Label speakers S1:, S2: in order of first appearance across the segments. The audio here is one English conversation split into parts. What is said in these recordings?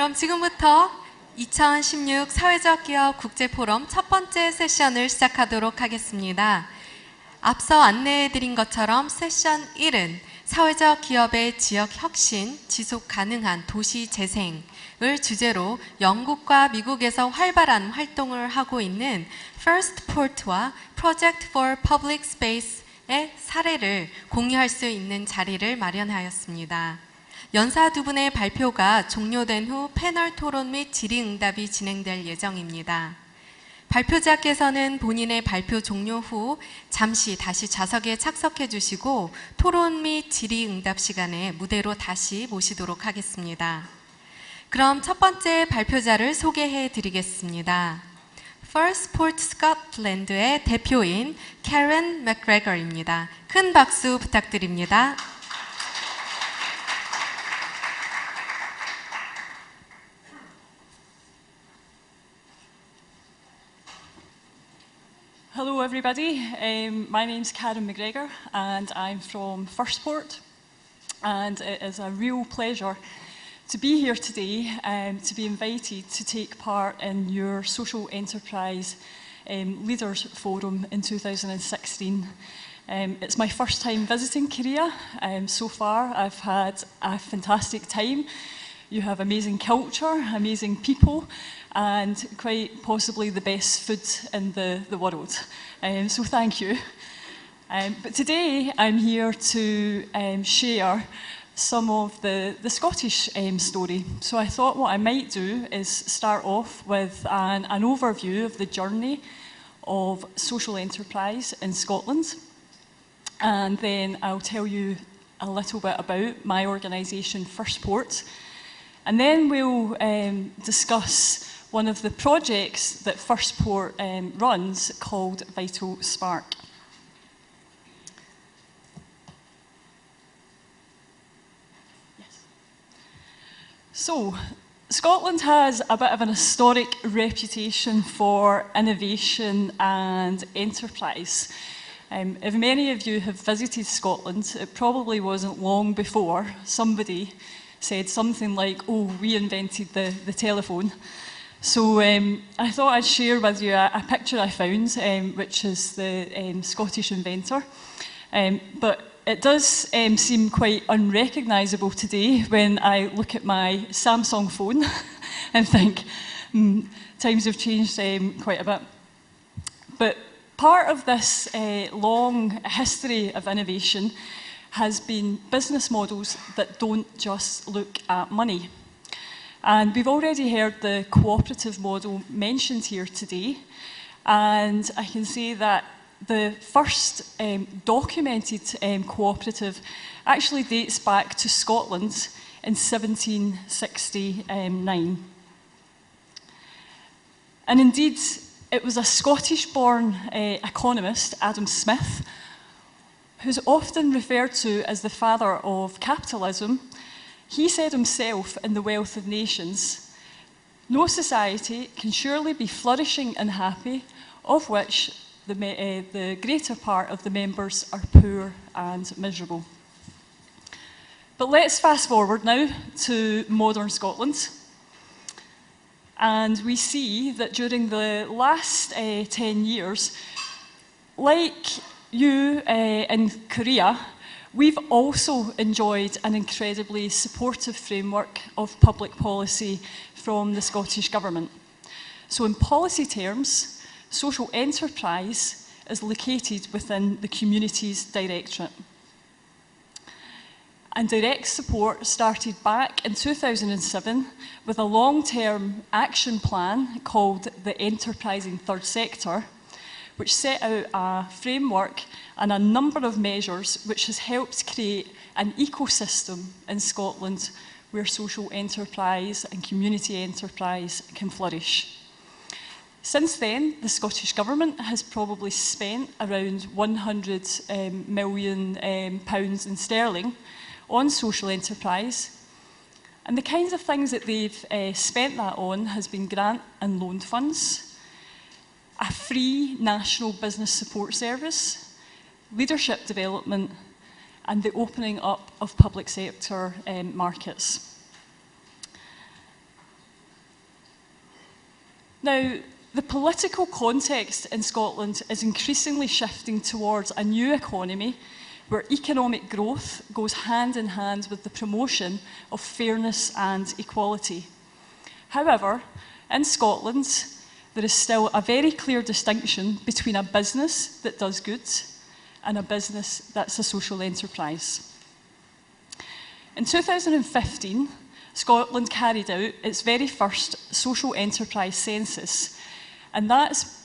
S1: 그럼 지금부터 2016 사회적 기업 국제포럼 첫 번째 세션을 시작하도록 하겠습니다. 앞서 안내해드린 것처럼 세션 1은 사회적 기업의 지역혁신, 지속가능한 도시재생을 주제로 영국과 미국에서 활발한 활동을 하고 있는 퍼스트포트와 프로젝트 for public space의 사례를 공유할 수 있는 자리를 마련하였습니다. 연사 두 분의 발표가 종료된 후 패널 토론 및 질의응답이 진행될 예정입니다. 발표자께서는 본인의 발표 종료 후 잠시 다시 좌석에 착석해 주시고 토론 및 질의응답 시간에 무대로 다시 모시도록 하겠습니다. 그럼 첫 번째 발표자를 소개해 드리겠습니다. 퍼스트포트 스코틀랜드의 대표인 캐런 맥그레거입니다. 큰 박수 부탁드립니다.
S2: Hello everybody, my name's Karen McGregor and I'm from Firstport, and it is a real pleasure to be here today to be invited to take part in your social enterprise leaders forum in 2016. It's my first time visiting Korea. So far I've had a fantastic time. You have amazing culture, amazing people, and quite possibly the best food in the world. So thank you. But today I'm here to share some of the Scottish story. So I thought what I might do is start off with an overview of the journey of social enterprise in Scotland, and then I'll tell you a little bit about my organisation, Firstport. And then we'll discuss one of the projects that Firstport runs called Vital Spark. Yes. So, Scotland has a bit of an historic reputation for innovation and enterprise. If many of you have visited Scotland, it probably wasn't long before somebody said something like, oh, we invented the telephone. So I thought I'd share with you a picture I found, which is the Scottish inventor. But it does seem quite unrecognisable today when I look at my Samsung phone and think, times have changed quite a bit. But part of this long history of innovation has been business models that don't just look at money. And we've already heard the cooperative model mentioned here today, and I can say that the first documented cooperative actually dates back to Scotland in 1769. And indeed, it was a Scottish-born economist, Adam Smith, who's often referred to as the father of capitalism. He said himself in The Wealth of Nations, "No society can surely be flourishing and happy, of which the greater part of the members are poor and miserable." But let's fast forward now to modern Scotland. And we see that during the last 10 years, like you in Korea, we've also enjoyed an incredibly supportive framework of public policy from the Scottish Government. So in policy terms, social enterprise is located within the Communities Directorate. And direct support started back in 2007 with a long-term action plan called the Enterprising Third Sector, which set out a framework and a number of measures which has helped create an ecosystem in Scotland where social enterprise and community enterprise can flourish. Since then, the Scottish Government has probably spent around £100 million in sterling on social enterprise. And the kinds of things that they've spent that on has been grant and loan funds, a free national business support service, leadership development, and the opening up of public sector markets. Now, the political context in Scotland is increasingly shifting towards a new economy where economic growth goes hand in hand with the promotion of fairness and equality. However, in Scotland, there is still a very clear distinction between a business that does good and a business that's a social enterprise. In 2015, Scotland carried out its very first social enterprise census, and that's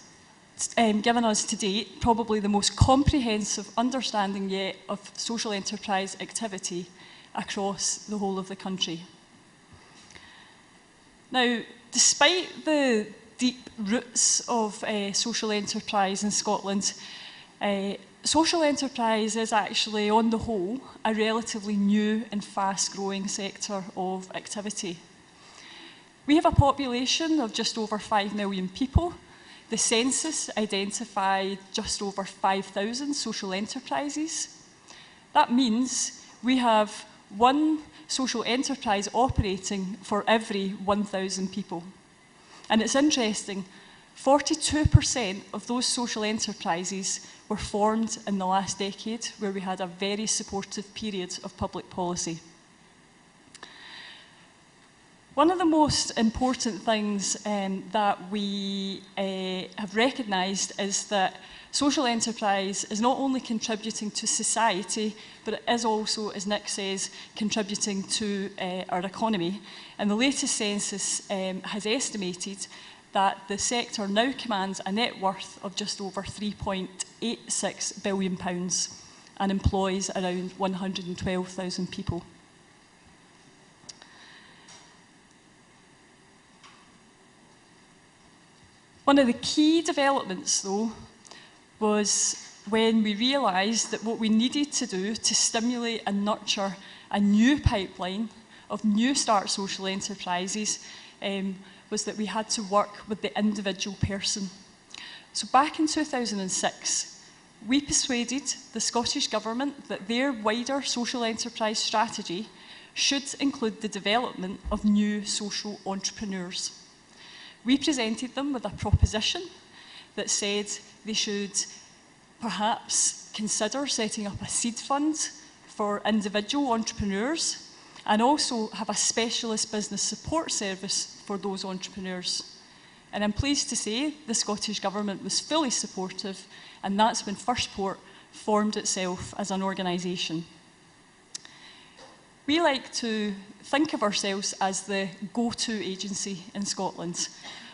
S2: given us to date probably the most comprehensive understanding yet of social enterprise activity across the whole of the country. Now, despite the deep roots of social enterprise in Scotland, social enterprise is actually, on the whole, a relatively new and fast-growing sector of activity. We have a population of just over 5 million people. The census identified just over 5,000 social enterprises. That means we have one social enterprise operating for every 1,000 people. And it's interesting, 42% of those social enterprises were formed in the last decade, where we had a very supportive period of public policy. One of the most important things that we have recognised is that social enterprise is not only contributing to society, but it is also, as Nick says, contributing to our economy. And the latest census has estimated that the sector now commands a net worth of just over £3.86 billion and employs around 112,000 people. One of the key developments, though, was when we realised that what we needed to do to stimulate and nurture a new pipeline of new start social enterprises was that we had to work with the individual person. So back in 2006, we persuaded the Scottish Government that their wider social enterprise strategy should include the development of new social entrepreneurs. We presented them with a proposition that said they should perhaps consider setting up a seed fund for individual entrepreneurs and also have a specialist business support service for those entrepreneurs. And I'm pleased to say the Scottish Government was fully supportive, and that's when Firstport formed itself as an organisation. We like to think of ourselves as the go-to agency in Scotland.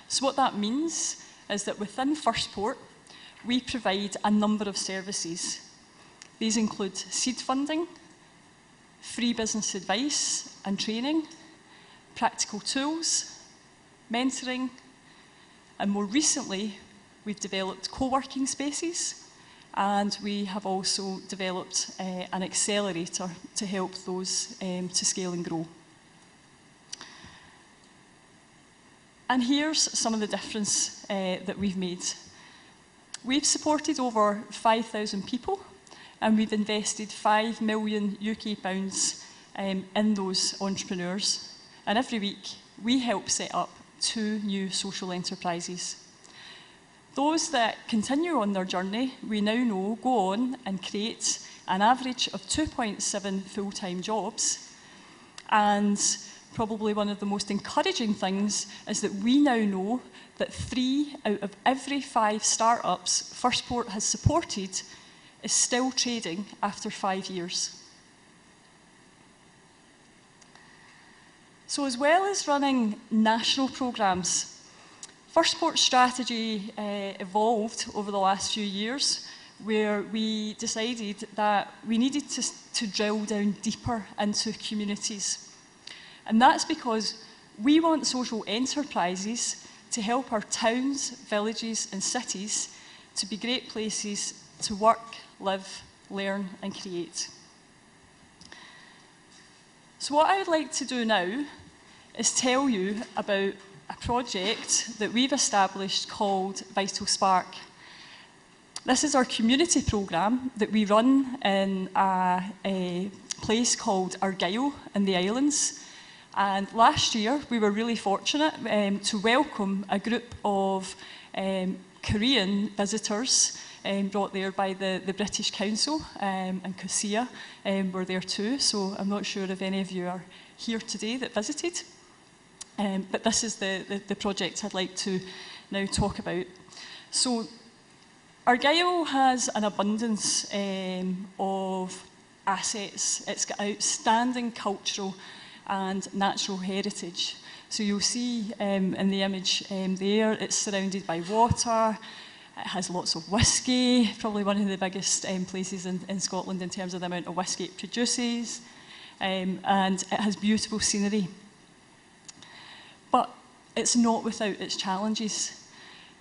S2: So what that means is that within Firstport, we provide a number of services. These include seed funding, free business advice and training, practical tools, mentoring, and more recently, we've developed co-working spaces, and we have also developed an accelerator to help those to scale and grow. And here's some of the difference that we've made. We've supported over 5,000 people, and we've invested £5 million in those entrepreneurs. And every week, we help set up 2 new social enterprises. Those that continue on their journey, we now know, go on and create an average of 2.7 full-time jobs. And probably one of the most encouraging things is that we now know that 3 out of every 5 startups Firstport has supported is still trading after 5 years. So as well as running national programmes, Firstport's strategy evolved over the last few years, where we decided that we needed to drill down deeper into communities. And that's because we want social enterprises to help our towns, villages and cities to be great places to work, live, learn and create. So what I would like to do now is tell you about a project that we've established called Vital Spark. This is our community programme that we run in a place called Argyll in the Islands. And last year, we were really fortunate to welcome a group of Korean visitors brought there by the British Council, and COSIA were there too. So I'm not sure if any of you are here today that visited. But this is the project I'd like to now talk about. So Argyll has an abundance of assets. It's got outstanding cultural and natural heritage. So you'll see in the image there, it's surrounded by water, it has lots of whiskey, probably one of the biggest places in Scotland in terms of the amount of whiskey it produces, and it has beautiful scenery. But it's not without its challenges.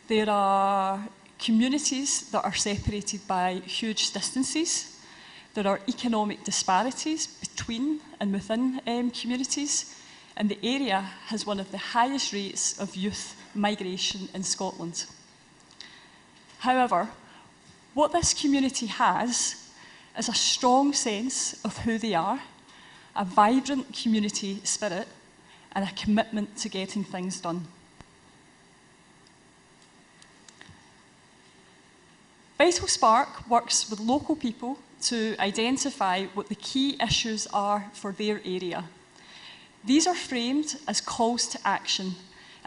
S2: There are communities that are separated by huge distances. There are economic disparities between and within communities, and the area has one of the highest rates of youth migration in Scotland. However, what this community has is a strong sense of who they are, a vibrant community spirit, and a commitment to getting things done. Vital Spark works with local people to identify what the key issues are for their area. These are framed as calls to action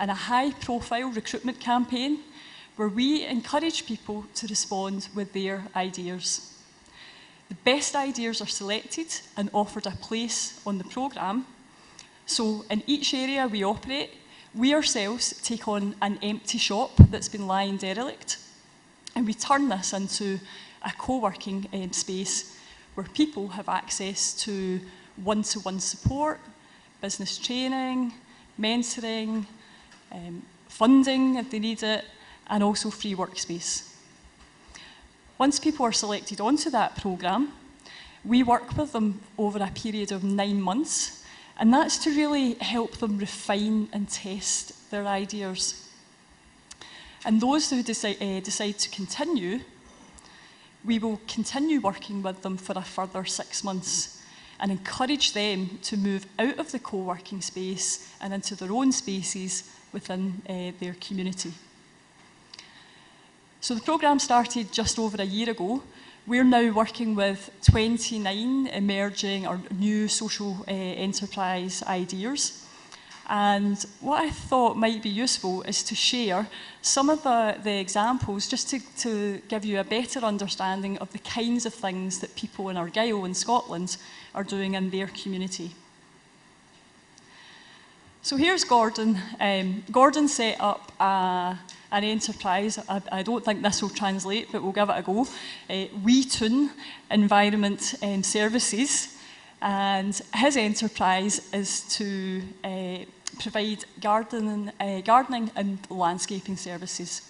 S2: in a high-profile recruitment campaign where we encourage people to respond with their ideas. The best ideas are selected and offered a place on the programme. So in each area we operate, we ourselves take on an empty shop that's been lying derelict, and we turn this into a co-working space where people have access to one-to-one support, business training, mentoring, funding if they need it, and also free workspace. Once people are selected onto that programme, we work with them over a period of 9 months, and that's to really help them refine and test their ideas. And those who decide to continue, we will continue working with them for a further 6 months and encourage them to move out of the co-working space and into their own spaces within their community. So the programme started just over a year ago. We're now working with 29 emerging or new social enterprise ideas. And what I thought might be useful is to share some of the examples just to give you a better understanding of the kinds of things that people in Argyll in Scotland are doing in their community. So here's Gordon. Gordon set up an enterprise. I don't think this will translate, but we'll give it a go. WeTune Environment Services. And his enterprise is to provide gardening and landscaping services.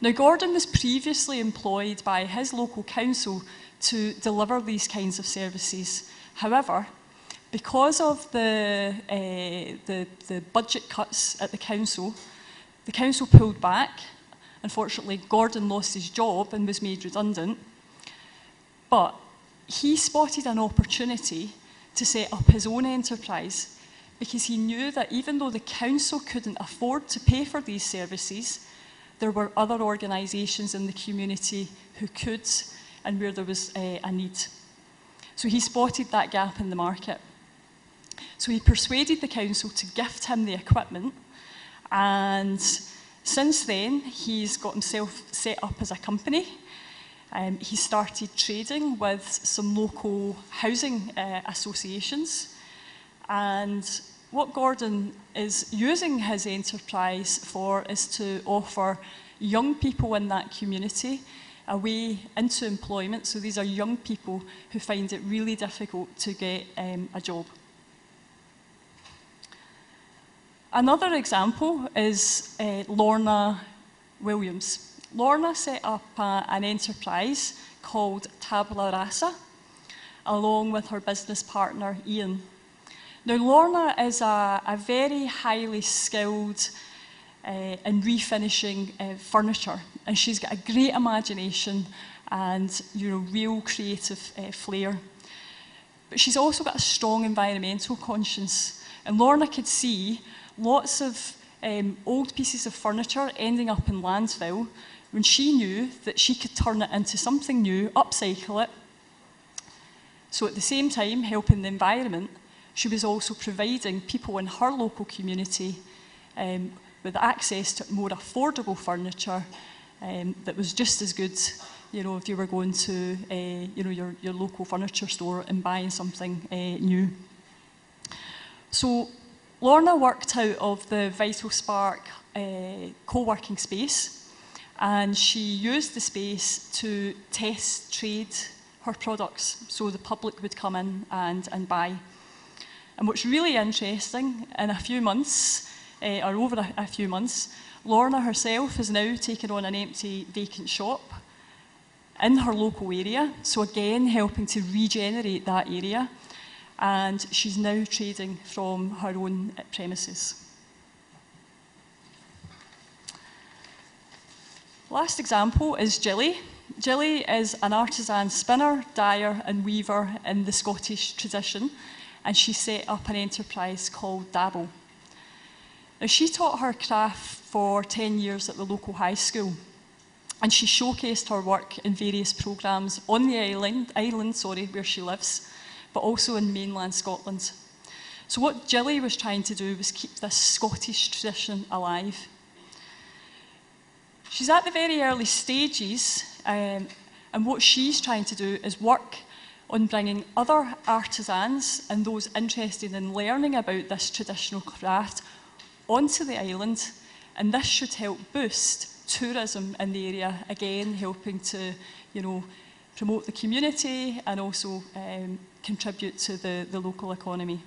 S2: Now, Gordon was previously employed by his local council to deliver these kinds of services. However, because of the budget cuts at the council pulled back. Unfortunately, Gordon lost his job and was made redundant. But he spotted an opportunity to set up his own enterprise because he knew that even though the council couldn't afford to pay for these services, there were other organisations in the community who could and where there was a need. So he spotted that gap in the market. So he persuaded the council to gift him the equipment, and since then he's got himself set up as a company. He started trading with some local housing associations, and what Gordon is using his enterprise for is to offer young people in that community a way into employment. So these are young people who find it really difficult to get a job. Another example is Lorna Williams. Lorna set up an enterprise called Tabula Rasa, along with her business partner, Ian. Now, Lorna is a very highly skilled in refinishing furniture, and she's got a great imagination and real creative flair. but she's also got a strong environmental conscience. And Lorna could see lots of old pieces of furniture ending up in landfill when she knew that she could turn it into something new, upcycle it. So at the same time, helping the environment, she was also providing people in her local community with access to more affordable furniture that was just as good, you know, if you were going to you know, your local furniture store and buying something new. So Lorna worked out of the Vital Spark co-working space, and she used the space to test trade her products, so the public would come in and buy. And what's really interesting, in a few months, or over a few months, Lorna herself has now taken on an empty vacant shop in her local area, so again helping to regenerate that area, and she's now trading from her own premises. Last example is Gilly. Gilly is an artisan spinner, dyer and weaver in the Scottish tradition, and she set up an enterprise called Dabble. Now, she taught her craft for 10 years at the local high school, and she showcased her work in various programmes on the island where she lives, but also in mainland Scotland. So what Gilly was trying to do was keep this Scottish tradition alive. She's at the very early stages, and what she's trying to do is work on bringing other artisans and those interested in learning about this traditional craft onto the island, and this should help boost tourism in the area, again helping to, you know, promote the community and also contribute to the local economy.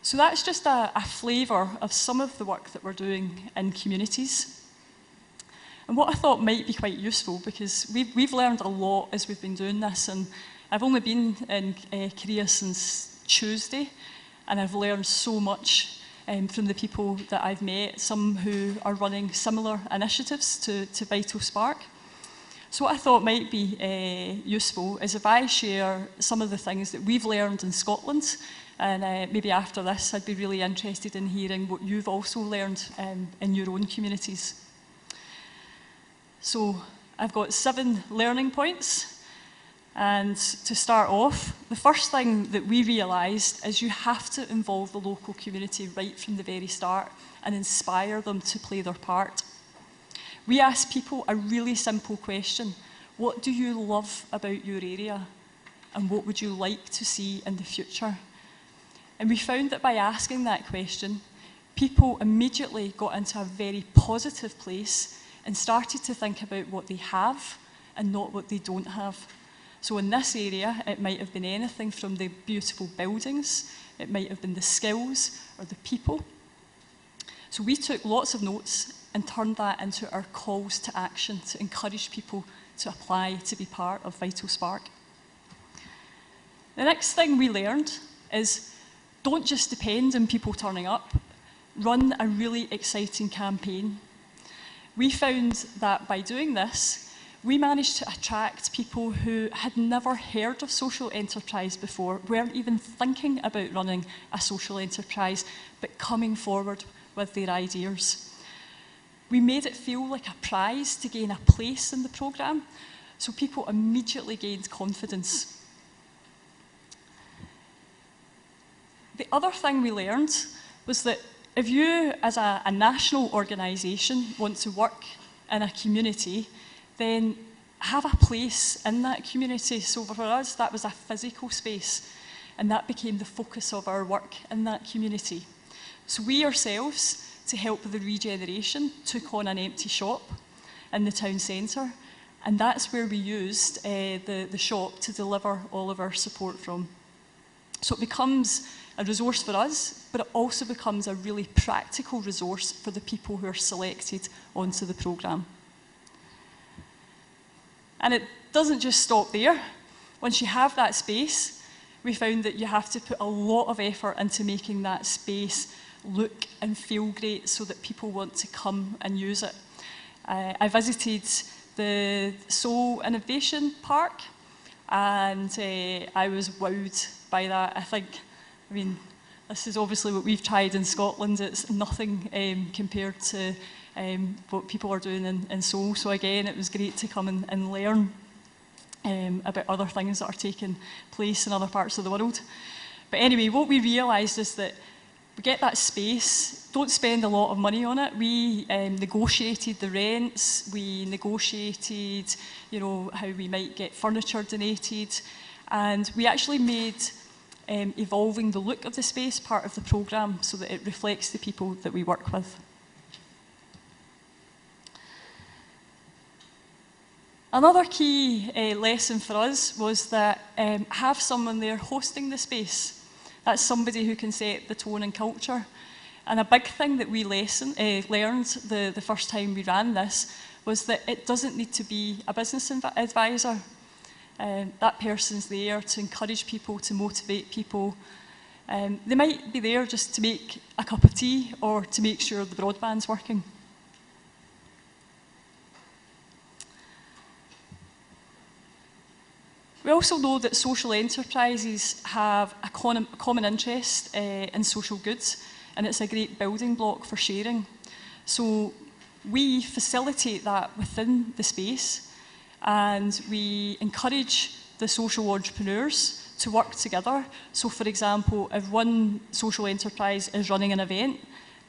S2: So that's just a flavour of some of the work that we're doing in communities. And what I thought might be quite useful, because we've learned a lot as we've been doing this, and I've only been in Korea since Tuesday, and I've learned so much from the people that I've met, some who are running similar initiatives to Vital Spark. So what I thought might be useful is if I share some of the things that we've learned in Scotland, and maybe after this I'd be really interested in hearing what you've also learned in your own communities. So I've got 7 learning points, and to start off, the first thing that we realised is you have to involve the local community right from the very start and inspire them to play their part. We asked people a really simple question: what do you love about your area, and what would you like to see in the future? And we found that by asking that question, people immediately got into a very positive place and started to think about what they have and not what they don't have. So in this area, it might have been anything from the beautiful buildings, it might have been the skills or the people. So we took lots of notes and turned that into our calls to action to encourage people to apply to be part of Vital Spark. The next thing we learned is don't just depend on people turning up, run a really exciting campaign. We found that by doing this, we managed to attract people who had never heard of social enterprise before, weren't even thinking about running a social enterprise, but coming forward with their ideas. We made it feel like a prize to gain a place in the programme, so people immediately gained confidence. The other thing we learned was that if you, as a national organisation, want to work in a community, then have a place in that community. So for us, that was a physical space, and that became the focus of our work in that community. So we ourselves, to help with the regeneration, took on an empty shop in the town centre, and that's where we used the shop to deliver all of our support from. So it becomes a resource for us, but it also becomes a really practical resource for the people who are selected onto the programme. And it doesn't just stop there. Once you have that space, we found that you have to put a lot of effort into making that space look and feel great so that people want to come and use it. I visited the Seoul Innovation Park, and I was wowed by that. I mean, this is obviously what we've tried in Scotland. It's nothing compared to what people are doing in Seoul. So again, it was great to come and learn about other things that are taking place in other parts of the world. But anyway, what we realised is that we get that space, don't spend a lot of money on it. We negotiated the rents, we negotiated, you know, how we might get furniture donated, and we actually made evolving the look of the space part of the programme so that it reflects the people that we work with. Another key lesson for us was that have someone there hosting the space. That's somebody who can set the tone and culture. And a big thing that we learned the first time we ran this was that it doesn't need to be a business advisor. That person's there to encourage people, to motivate people. They might be there just to make a cup of tea or to make sure the broadband's working. We also know that social enterprises have a common interest in social goods, and it's a great building block for sharing. So we facilitate that within the space, and we encourage the social entrepreneurs to work together. So for example, if one social enterprise is running an event,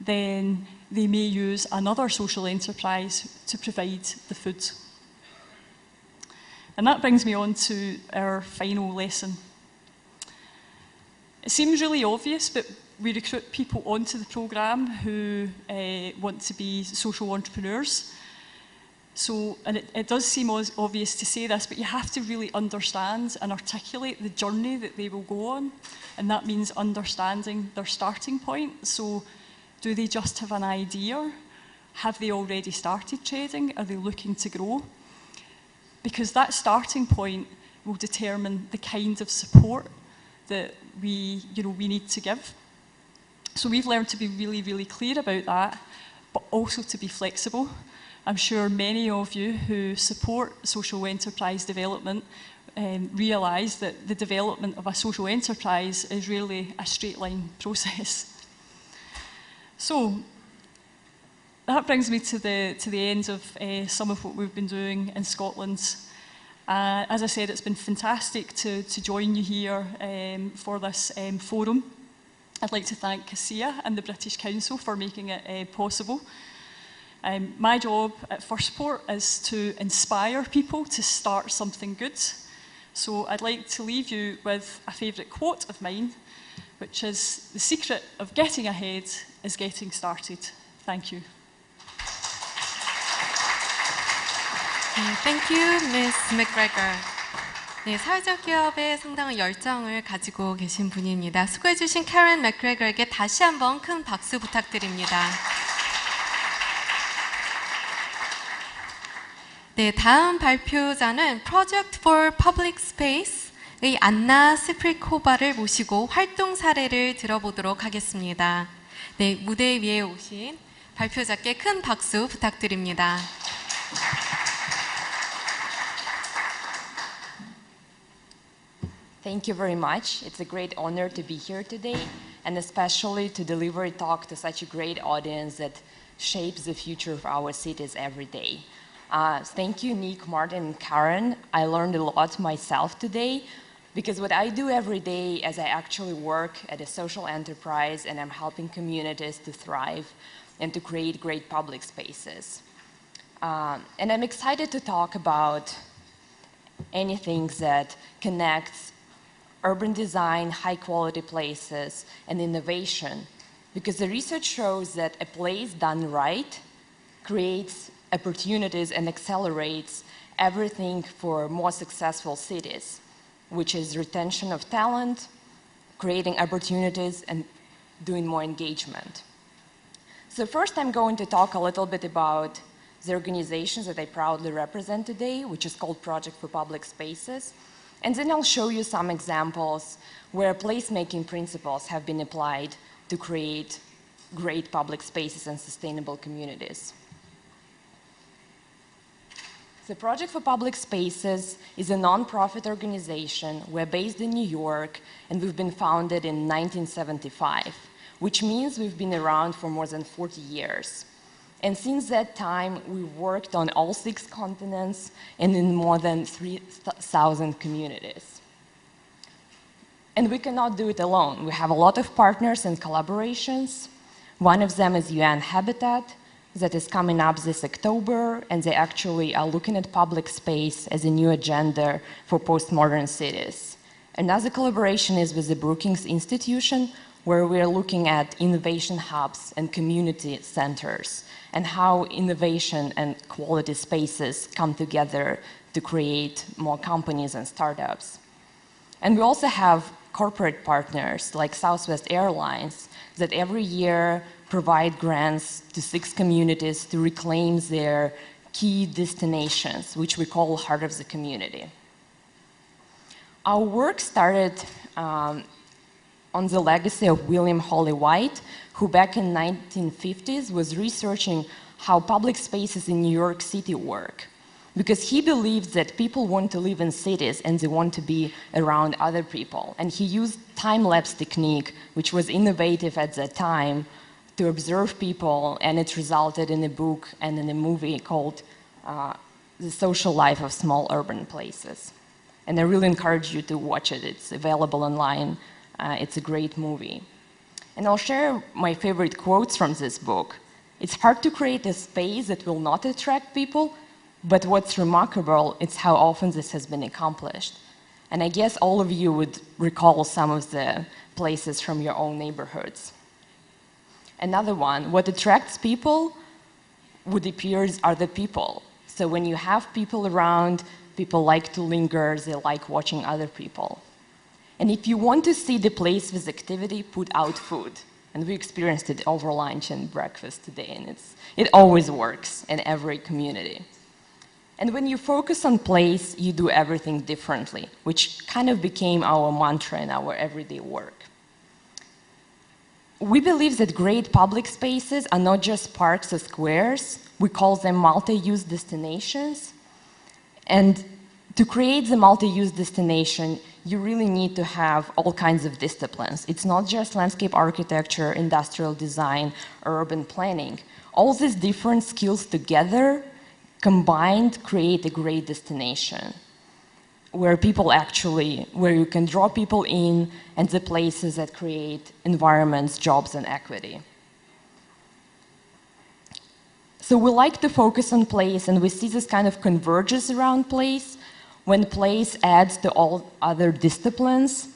S2: then they may use another social enterprise to provide the food. And that brings me on to our final lesson. It seems really obvious, but we recruit people onto the programme who want to be social entrepreneurs. So, and it does seem obvious to say this, but you have to really understand and articulate the journey that they will go on. And that means understanding their starting point. So, do they just have an idea? Have they already started trading? Are they looking to grow? Because that starting point will determine the kind of support that we need to give. So we've learned to be really, really clear about that, but also to be flexible. I'm sure many of you who support social enterprise development realise that the development of a social enterprise is really a straight line process. So that brings me to the end of some of what we've been doing in Scotland. As I said, it's been fantastic to join you here for this forum. I'd like to thank CASIA and the British Council for making it possible. My job at Firstport is to inspire people to start something good. So I'd like to leave you with a favourite quote of mine, which is, "The secret of getting ahead is getting started." Thank you.
S1: Thank you, Ms. McGregor. 네, 사회적 기업에 상당한 열정을 가지고 계신 분입니다. 수고해주신 캐런 맥그레거에게 다시 한번 큰 박수 부탁드립니다. 네, 다음 발표자는 Project for Public Space의 안나 시프리코바를 모시고 활동 사례를 들어보도록 하겠습니다. 네, 무대 위에 오신 발표자께 큰 박수 부탁드립니다.
S3: Thank you very much. It's a great honor to be here today, and especially to deliver a talk to such a great audience that shapes the future of our cities every day. Thank you, Nick, Martin, and Karen. I learned a lot myself today, because what I do every day is I actually work at a social enterprise, and I'm helping communities to thrive and to create great public spaces. And I'm excited to talk about anything that connects urban design, high-quality places, and innovation, because the research shows that a place done right creates opportunities and accelerates everything for more successful cities, which is retention of talent, creating opportunities, and doing more engagement. So first I'm going to talk a little bit about the organizations that I proudly represent today, which is called Project for Public Spaces. And then I'll show you some examples where placemaking principles have been applied to create great public spaces and sustainable communities. The Project for Public Spaces is a non-profit organization. We're based in New York, and we've been founded in 1975, which means we've been around for more than 40 years. And since that time, we've worked on all 6 continents and in more than 3,000 communities. And we cannot do it alone. We have a lot of partners and collaborations. One of them is UN Habitat, that is coming up this October, and they actually are looking at public space as a new agenda for postmodern cities. Another collaboration is with the Brookings Institution, where we're looking at innovation hubs and community centers, and how innovation and quality spaces come together to create more companies and startups. And we also have corporate partners like Southwest Airlines that every year provide grants to 6 communities to reclaim their key destinations, which we call Heart of the Community. Our work started on the legacy of William Holley White, who back in the 1950s was researching how public spaces in New York City work. Because he believes that people want to live in cities and they want to be around other people. And he used time-lapse technique, which was innovative at that time, to observe people, and it resulted in a book and in a movie called The Social Life of Small Urban Places. And I really encourage you to watch it. It's available online. It's a great movie. And I'll share my favorite quotes from this book. It's hard to create a space that will not attract people, but what's remarkable is how often this has been accomplished. And I guess all of you would recall some of the places from your own neighborhoods. Another one, what attracts people would appear are the people. So when you have people around, people like to linger, they like watching other people. And if you want to see the place with activity, put out food. And we experienced it over lunch and breakfast today, and it always works in every community. And when you focus on place, you do everything differently, which kind of became our mantra in our everyday work. We believe that great public spaces are not just parks or squares. We call them multi-use destinations. And to create the multi-use destination, you really need to have all kinds of disciplines. It's not just landscape architecture, industrial design, or urban planning. All these different skills together, combined, create a great destination where you can draw people in, and the places that create environments, jobs, and equity. So we like to focus on place, and we see this kind of converges around place when place adds to all other disciplines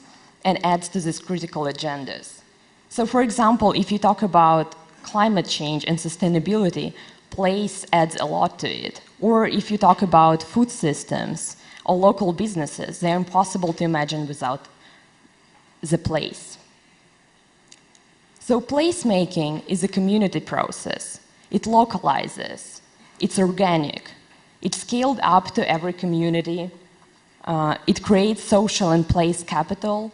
S3: and adds to these critical agendas. So for example, if you talk about climate change and sustainability, place adds a lot to it. Or if you talk about food systems or local businesses, they're impossible to imagine without the place. So placemaking is a community process. It localizes, it's organic, it's scaled up to every community, it creates social and place capital,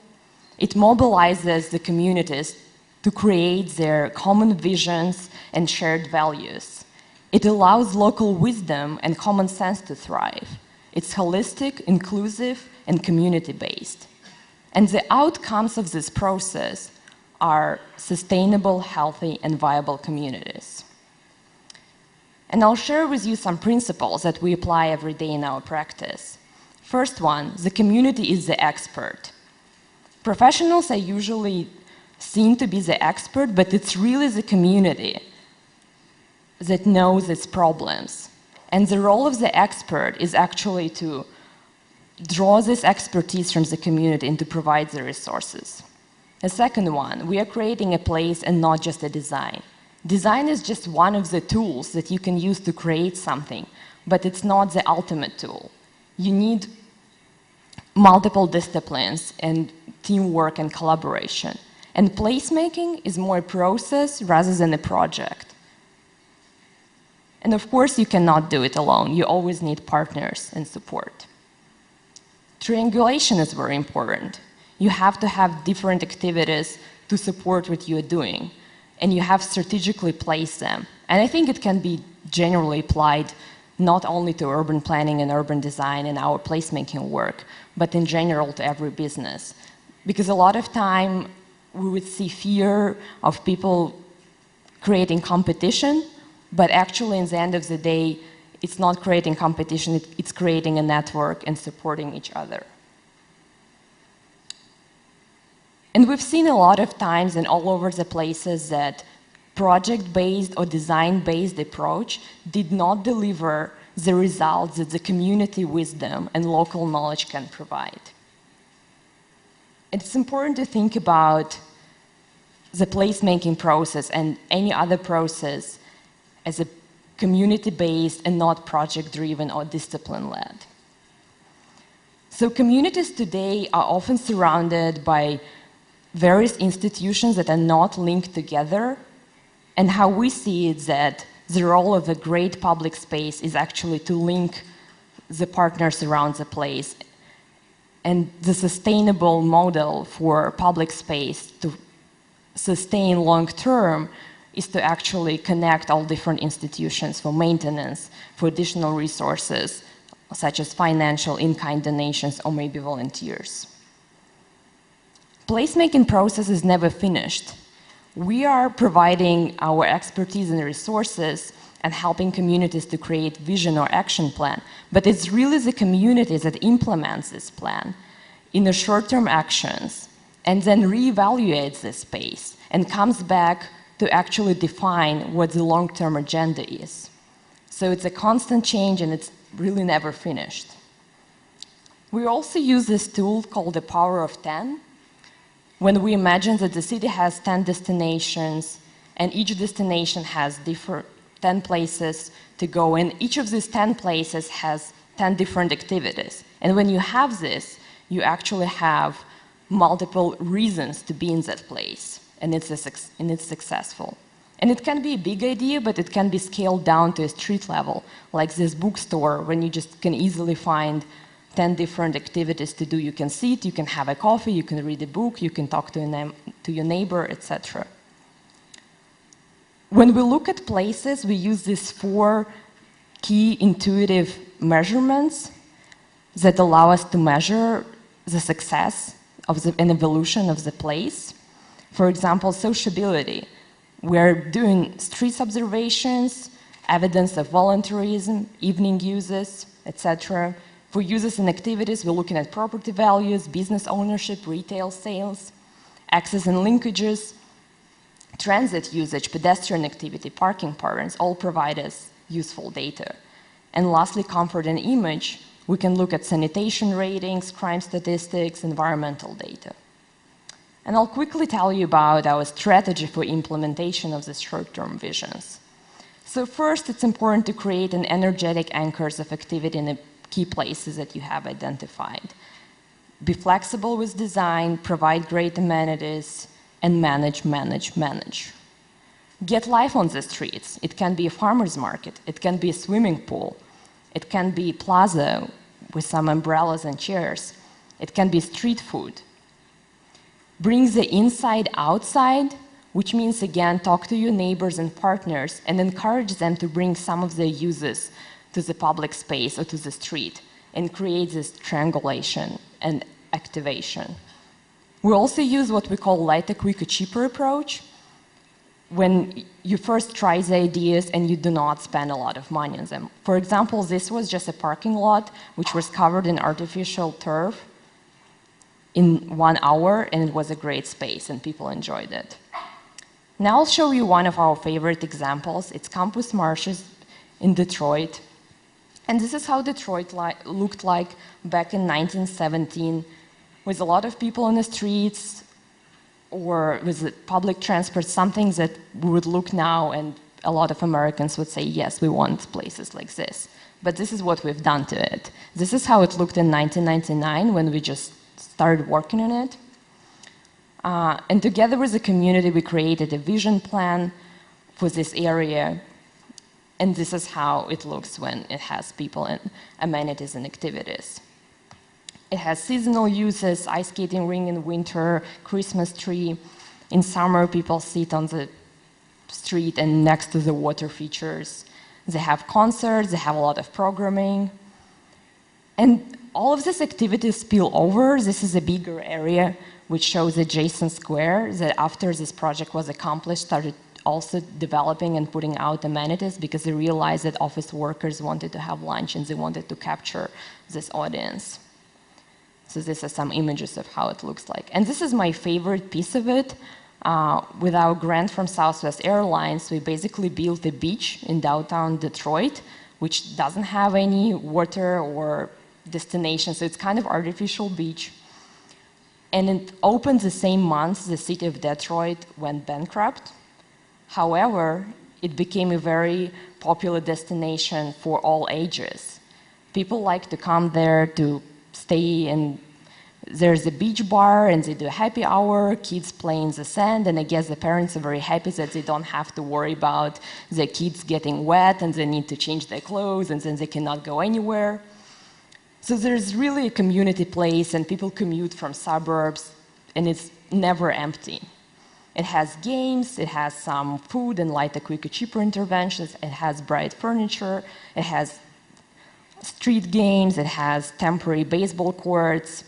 S3: it mobilizes the communities to create their common visions and shared values. It allows local wisdom and common sense to thrive. It's holistic, inclusive, and community-based. And the outcomes of this process are sustainable, healthy, and viable communities. And I'll share with you some principles that we apply every day in our practice. First one, the community is the expert. Professionals are usually seen to be the expert, but it's really the community that knows its problems. And the role of the expert is actually to draw this expertise from the community and to provide the resources. The second one, we are creating a place and not just a design. Design is just one of the tools that you can use to create something, but it's not the ultimate tool. You need multiple disciplines and teamwork and collaboration. And placemaking is more a process rather than a project. And of course, you cannot do it alone. You always need partners and support. Triangulation is very important. You have to have different activities to support what you're doing, and you have strategically placed them. And I think it can be generally applied not only to urban planning and urban design and our placemaking work, but in general to every business. Because a lot of time we would see fear of people creating competition, but actually in the end of the day, it's not creating competition, it's creating a network and supporting each other. And we've seen a lot of times and all over the places that project-based or design-based approach did not deliver the results that the community wisdom and local knowledge can provide. It's important to think about the placemaking process and any other process as a community-based and not project-driven or discipline-led. So communities today are often surrounded by various institutions that are not linked together, and how we see it that the role of a great public space is actually to link the partners around the place. And the sustainable model for public space to sustain long-term is to actually connect all different institutions for maintenance, for additional resources, such as financial in-kind donations or maybe volunteers. Placemaking process is never finished. We are providing our expertise and resources and helping communities to create vision or action plan, but it's really the communities that implements this plan in the short-term actions and then reevaluates this space and comes back to actually define what the long-term agenda is. So it's a constant change and it's really never finished. We also use this tool called the power of 10, when we imagine that the city has 10 destinations and each destination has 10 places to go, and each of these 10 places has 10 different activities. And when you have this, you actually have multiple reasons to be in that place, and it's successful. And it can be a big idea, but it can be scaled down to a street level, like this bookstore, when you just can easily find 10 different activities to do. You can sit, you can have a coffee, you can read a book, you can talk to your neighbor, etc. When we look at places, we use these 4 key intuitive measurements that allow us to measure the success of and evolution of the place. For example, sociability. We're doing street observations, evidence of volunteerism, evening uses, etc. For uses and activities, we're looking at property values, business ownership, retail sales, access and linkages, transit usage, pedestrian activity, parking patterns, all provide us useful data. And lastly, comfort and image, we can look at sanitation ratings, crime statistics, environmental data. And I'll quickly tell you about our strategy for implementation of these short-term visions. So first, it's important to create an energetic anchors of activity in the key places that you have identified. Be flexible with design, provide great amenities, and manage. Get life on the streets. It can be a farmer's market, it can be a swimming pool, it can be a plaza with some umbrellas and chairs, it can be street food. Bring the inside outside, which means again, talk to your neighbors and partners and encourage them to bring some of their uses to the public space or to the street and create this triangulation and activation. We also use what we call lighter, quicker, cheaper approach, when you first try the ideas and you do not spend a lot of money on them. For example, this was just a parking lot which was covered in artificial turf in 1 hour, and it was a great space and people enjoyed it. Now I'll show you one of our favorite examples. It's Campus Marshes in Detroit. And this is how Detroit looked like back in 1917, with a lot of people in the streets or with public transport, something that we would look now and a lot of Americans would say, yes, we want places like this. But this is what we've done to it. This is how it looked in 1999 when we just started working on it. And together with the community, we created a vision plan for this area. And this is how it looks when it has people and amenities and activities. It has seasonal uses, ice skating ring in winter, Christmas tree. In summer, people sit on the street and next to the water features. They have concerts, they have a lot of programming. And all of these activities spill over. This is a bigger area which shows adjacent square that after this project was accomplished started also developing and putting out amenities because they realized that office workers wanted to have lunch and they wanted to capture this audience. So this is some images of how it looks like. And this is my favorite piece of it. With our grant from Southwest Airlines, we basically built a beach in downtown Detroit, which doesn't have any water or destination, so it's kind of artificial beach. And it opened the same month the city of Detroit went bankrupt. However, it became a very popular destination for all ages. People like to come there to stay, and there's a beach bar and they do a happy hour, kids play in the sand, and I guess the parents are very happy that they don't have to worry about their kids getting wet and they need to change their clothes and then they cannot go anywhere. So there's really a community place and people commute from suburbs and it's never empty. It has games, it has some food and lighter, quicker, cheaper interventions, it has bright furniture, it has street games, it has temporary baseball courts.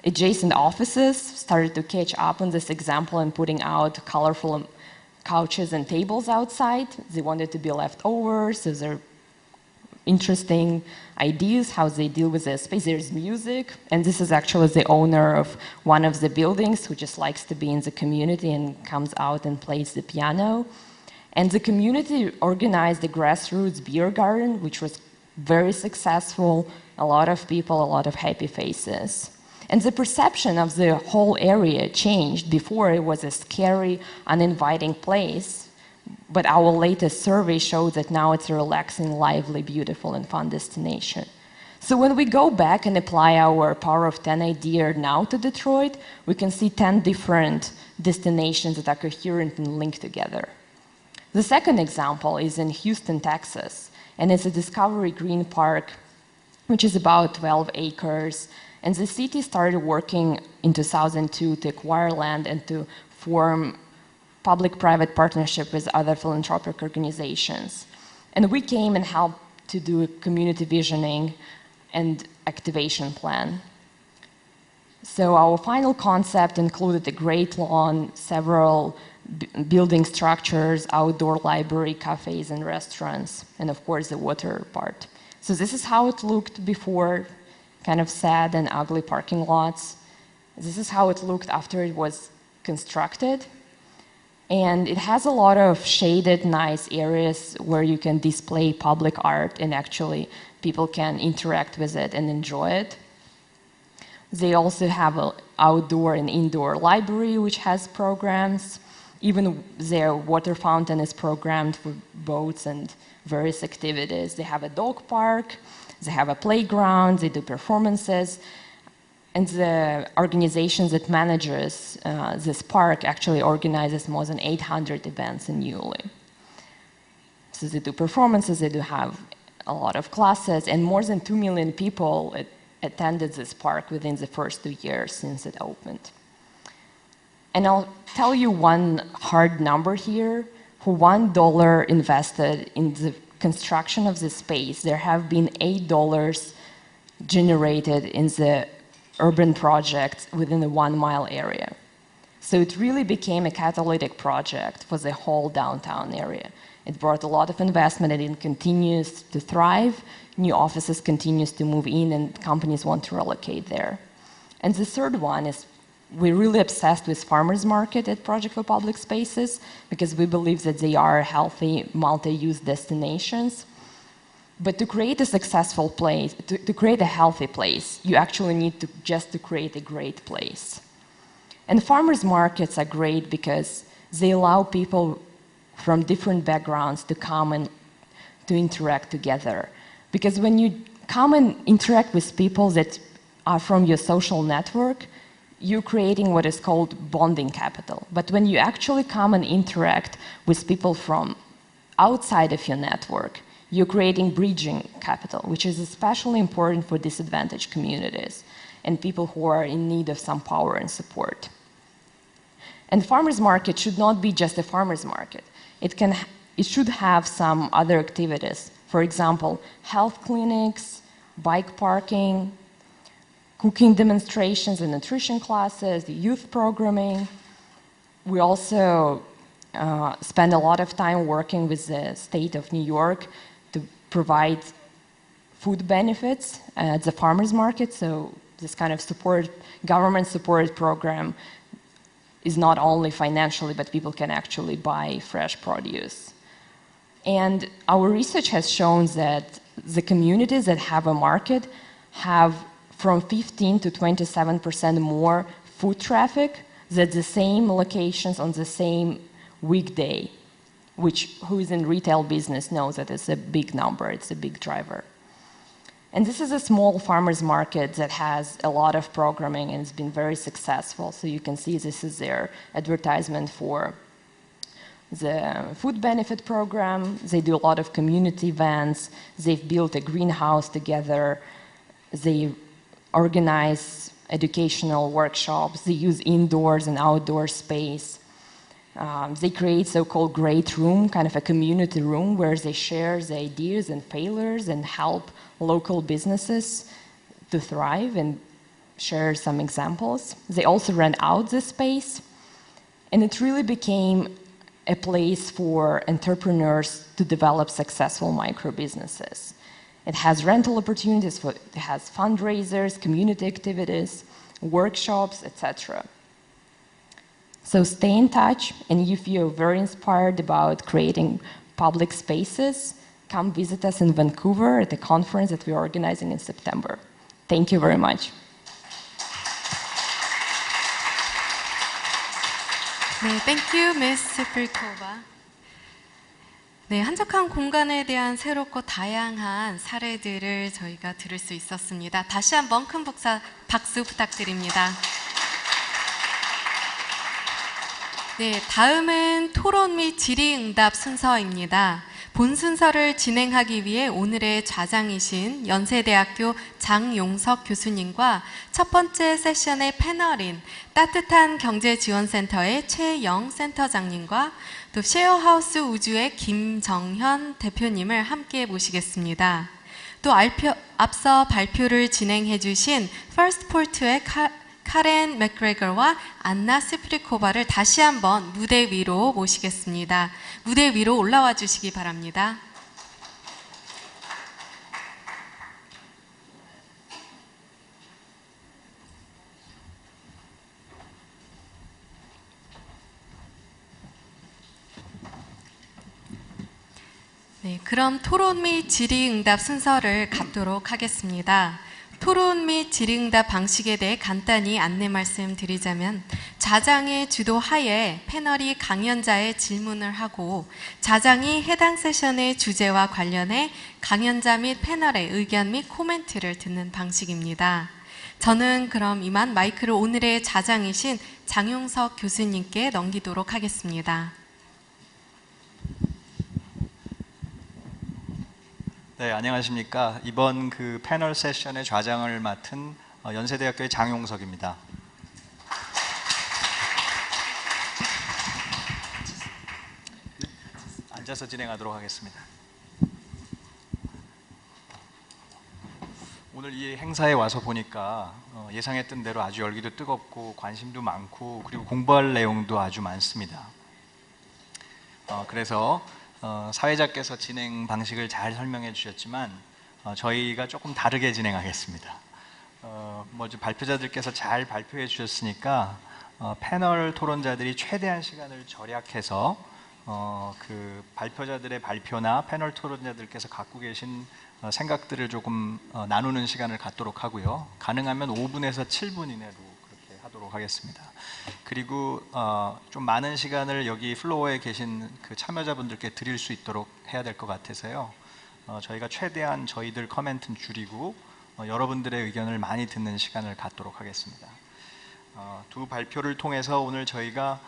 S3: Adjacent offices started to catch up on this example and putting out colorful couches and tables outside. They wanted to be left over, so there are interesting ideas how they deal with the space. There's music, and this is actually the owner of one of the buildings who just likes to be in the community and comes out and plays the piano. And the community organized a grassroots beer garden, which was very successful, a lot of people, a lot of happy faces. And the perception of the whole area changed. Before it was a scary, uninviting place, but our latest survey showed that now it's a relaxing, lively, beautiful, and fun destination. So when we go back and apply our Power of 10 idea now to Detroit, we can see 10 different destinations that are coherent and linked together. The second example is in Houston, Texas, and it's a Discovery Green Park, which is about 12 acres. And the city started working in 2002 to acquire land and to form public-private partnership with other philanthropic organizations. And we came and helped to do a community visioning and activation plan. So our final concept included a great lawn, several building structures, outdoor library, cafes, and restaurants, and of course the water part. So this is how it looked before, kind of sad and ugly parking lots. This is how it looked after it was constructed. And it has a lot of shaded, nice areas where you can display public art and actually people can interact with it and enjoy it. They also have an outdoor and indoor library which has programs. Even their water fountain is programmed for boats and various activities. They have a dog park, they have a playground, they do performances. And the organization that manages this park actually organizes more than 800 events annually. So they do performances, they do have a lot of classes, and more than 2 million people attended this park within the first 2 years since it opened. And I'll tell you one hard number here. For $1 invested in the construction of the space, there have been $8 generated in the urban projects within the 1 mile area. So it really became a catalytic project for the whole downtown area. It brought a lot of investment and it continues to thrive. New offices continues to move in and companies want to relocate there. And the third one is we're really obsessed with farmers market at Project for Public Spaces because we believe that they are healthy multi-use destinations. But to create a successful place, to create a healthy place, you actually need to just to create a great place. And farmers markets are great because they allow people from different backgrounds to come and to interact together. Because when you come and interact with people that are from your social network, you're creating what is called bonding capital. But when you actually come and interact with people from outside of your network, you're creating bridging capital, which is especially important for disadvantaged communities and people who are in need of some power and support. And farmers market should not be just a farmers market. It can it should have some other activities. For example, health clinics, bike parking, cooking demonstrations and nutrition classes, youth programming. We also spend a lot of time working with the state of New York to provide food benefits at the farmers market. So this kind of support, government support program is not only financially, but people can actually buy fresh produce. And our research has shown that the communities that have a market have from 15 to 27% more foot traffic than the same locations on the same weekday, which who is in retail business knows that it's a big number, it's a big driver. And this is a small farmers market that has a lot of programming and it's been very successful. So you can see this is their advertisement for the food benefit program. They do a lot of community events. They've built a greenhouse together. They organize educational workshops. They use indoors and outdoor space. They create so-called great room, kind of a community room where they share the ideas and failures and help local businesses to thrive and share some examples. They also rent out the space. And it really became a place for entrepreneurs to develop successful micro businesses. It has rental opportunities, it has fundraisers, community activities, workshops, etc. So stay in touch, and if you're very inspired about creating public spaces, come visit us in Vancouver at the conference that we're organizing in September. Thank you very much.
S1: 네, thank you, Ms. 시프리코바. 네, 한적한 공간에 대한 새롭고 다양한 사례들을 저희가 들을 수 있었습니다. 다시 한번 큰 박수 부탁드립니다. 네, 다음은 토론 및 질의응답 순서입니다. 본 순서를 진행하기 위해 오늘의 좌장이신 연세대학교 장용석 교수님과 첫 번째 세션의 패널인 따뜻한 경제지원센터의 최영 센터장님과 또 셰어하우스 우주의 김정현 대표님을 함께 모시겠습니다. 또 앞서 발표를 진행해 주신 퍼스트포트의 카렌 맥그레거와 안나 시프리코바를 다시 한번 무대 위로 모시겠습니다. 무대 위로 올라와 주시기 바랍니다. 네, 그럼 토론 및 질의응답 순서를 갖도록 하겠습니다. 토론 및 질의응답 방식에 대해 간단히 안내 말씀드리자면 좌장의 주도 하에 패널이 강연자의 질문을 하고 좌장이 해당 세션의 주제와 관련해 강연자 및 패널의 의견 및 코멘트를 듣는 방식입니다. 저는 그럼 이만 마이크를 오늘의 좌장이신 장용석 교수님께 넘기도록 하겠습니다.
S4: 네, 안녕하십니까. 이번 그 패널 세션의 좌장을 맡은 연세대학교의 장용석입니다. 앉아서 진행하도록 하겠습니다. 오늘 이 행사에 와서 보니까 예상했던 대로 아주 열기도 뜨겁고 관심도 많고 그리고 공부할 내용도 아주 많습니다. 그래서 사회자께서 진행 방식을 잘 설명해 주셨지만 저희가 조금 다르게 진행하겠습니다. 먼저 발표자들께서 잘 발표해 주셨으니까 패널 토론자들이 최대한 시간을 절약해서 그 발표자들의 발표나 패널 토론자들께서 갖고 계신 생각들을 조금 나누는 시간을 갖도록 하고요. 가능하면 5분에서 7분 이내로 그렇게 하도록 하겠습니다. 그리고 좀 많은 시간을 여기 플로어에 계신 그 참여자분들께 드릴 수 있도록 해야 될 것 같아서요. 저희가 최대한 저희들 커멘트는 줄이고 여러분들의 의견을 많이 듣는 시간을 갖도록 하겠습니다. 두 발표를 통해서 오늘 저희가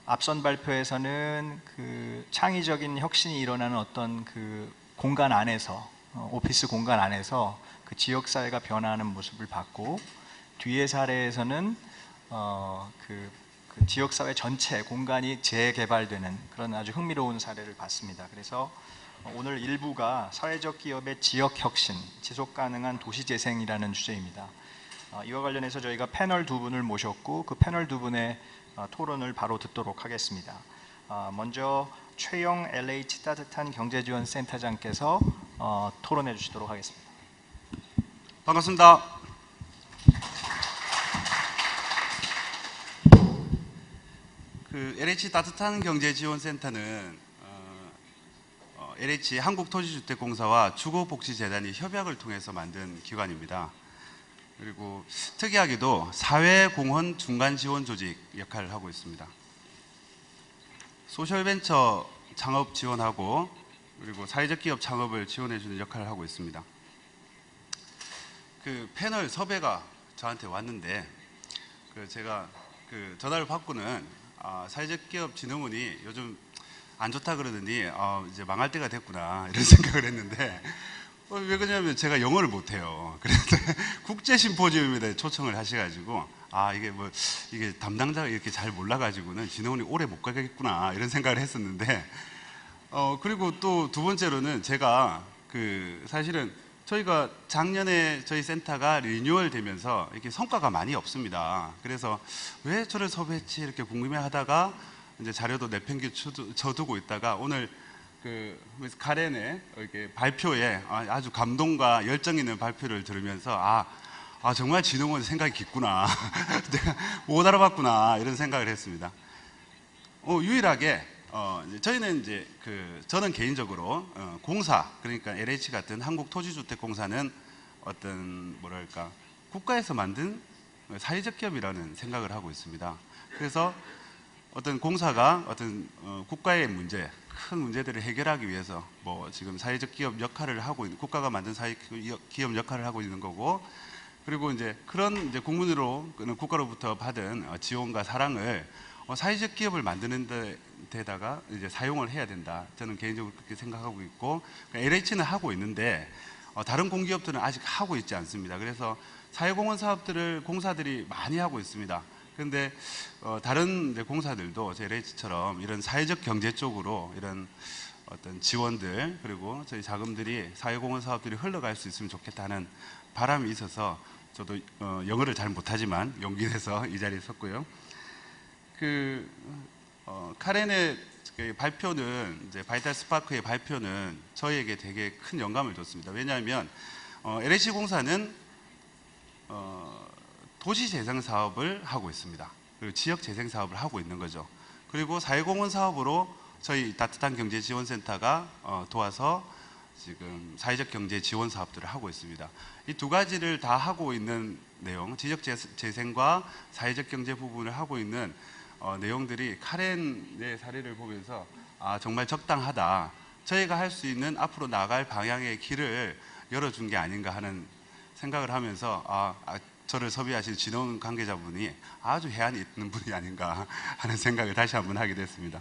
S4: 앞선 발표에서는 그 창의적인 혁신이 일어나는 어떤 그 공간 안에서 오피스 공간 안에서 그 지역 사회가 변화하는 모습을 봤고 뒤의 사례에서는 그 그 지역사회 전체 공간이 재개발되는 그런 아주 흥미로운 사례를 봤습니다. 그래서 오늘 1부가 사회적 기업의 지역혁신, 지속가능한 도시재생이라는 주제입니다. 이와 관련해서 저희가 패널 두 분을 모셨고 그 패널 두 분의 토론을 바로 듣도록 하겠습니다. 먼저 최영 LH따뜻한경제지원센터장께서 토론해 주시도록 하겠습니다.
S5: 반갑습니다. LH 따뜻한 경제지원센터는 LH 한국토지주택공사와 주거복지재단이 협약을 통해서 만든 기관입니다. 그리고 특이하게도 사회공헌 중간지원조직 역할을 하고 있습니다. 소셜벤처 창업 지원하고 그리고 사회적 기업 창업을 지원해주는 역할을 하고 있습니다. 그 패널 섭외가 저한테 왔는데 제가 전화를 받고는 사회적 기업 진흥원이 요즘 안 좋다 그러더니 이제 망할 때가 됐구나 이런 생각을 했는데 왜 그러냐면 제가 영어를 못해요. 그래서 국제 심포지움에 초청을 하셔가지고 이게 담당자가 이렇게 잘 몰라가지고는 진흥원이 오래 못 가겠구나 이런 생각을 했었는데 그리고 또 두 번째로는 제가 사실은 저희가 작년에 저희 센터가 리뉴얼 되면서 이렇게 성과가 많이 없습니다. 그래서 왜 저를 섭외했지 이렇게 궁금해하다가 이제 자료도 내팽개쳐두고 있다가 오늘 카렌의 이렇게 발표에 아주 감동과 열정 있는 발표를 들으면서 정말 진흥원 생각이 깊구나 내가 못 알아봤구나 이런 생각을 했습니다. 유일하게 저희는 이제 저는 개인적으로 공사 그러니까 LH 같은 한국토지주택공사는 어떤 뭐랄까 국가에서 만든 사회적 기업이라는 생각을 하고 있습니다. 그래서 어떤 공사가 어떤 국가의 문제, 큰 문제들을 해결하기 위해서 지금 사회적 기업 역할을 하고 있는 국가가 만든 사회적 기업 역할을 하고 있는 거고 그리고 이제 그런 이제 국민으로 국가로부터 받은 지원과 사랑을 사회적 기업을 만드는 데다가 이제 사용을 해야 된다. 저는 개인적으로 그렇게 생각하고 있고 LH는 하고 있는데 다른 공기업들은 아직 하고 있지 않습니다. 그래서 사회공헌 사업들을 공사들이 많이 하고 있습니다. 그런데 다른 공사들도 LH처럼 이런 사회적 경제 쪽으로 이런 어떤 지원들 그리고 저희 자금들이 사회공헌 사업들이 흘러갈 수 있으면 좋겠다는 바람이 있어서 저도 영어를 잘 못하지만 용기 내서 이 자리에 섰고요. 카렌의 발표는 이제 바이탈 스파크의 발표는 저희에게 되게 큰 영감을 줬습니다. 왜냐하면 LH 공사는 도시재생 사업을 하고 있습니다. 그리고 지역재생 사업을 하고 있는 거죠. 그리고 사회공헌 사업으로 저희 따뜻한 경제지원센터가 도와서 지금 사회적 경제 지원 사업들을 하고 있습니다. 이 두 가지를 다 하고 있는 내용, 지역재생과 사회적 경제 부분을 하고 있는 내용들이 카렌의 사례를 보면서 정말 적당하다. 저희가 할 수 있는 앞으로 나갈 방향의 길을 열어준 게 아닌가 하는 생각을 하면서 저를 섭외하신 진흥 관계자분이 아주 해안이 있는 분이 아닌가 하는 생각을 다시 한번 하게 됐습니다.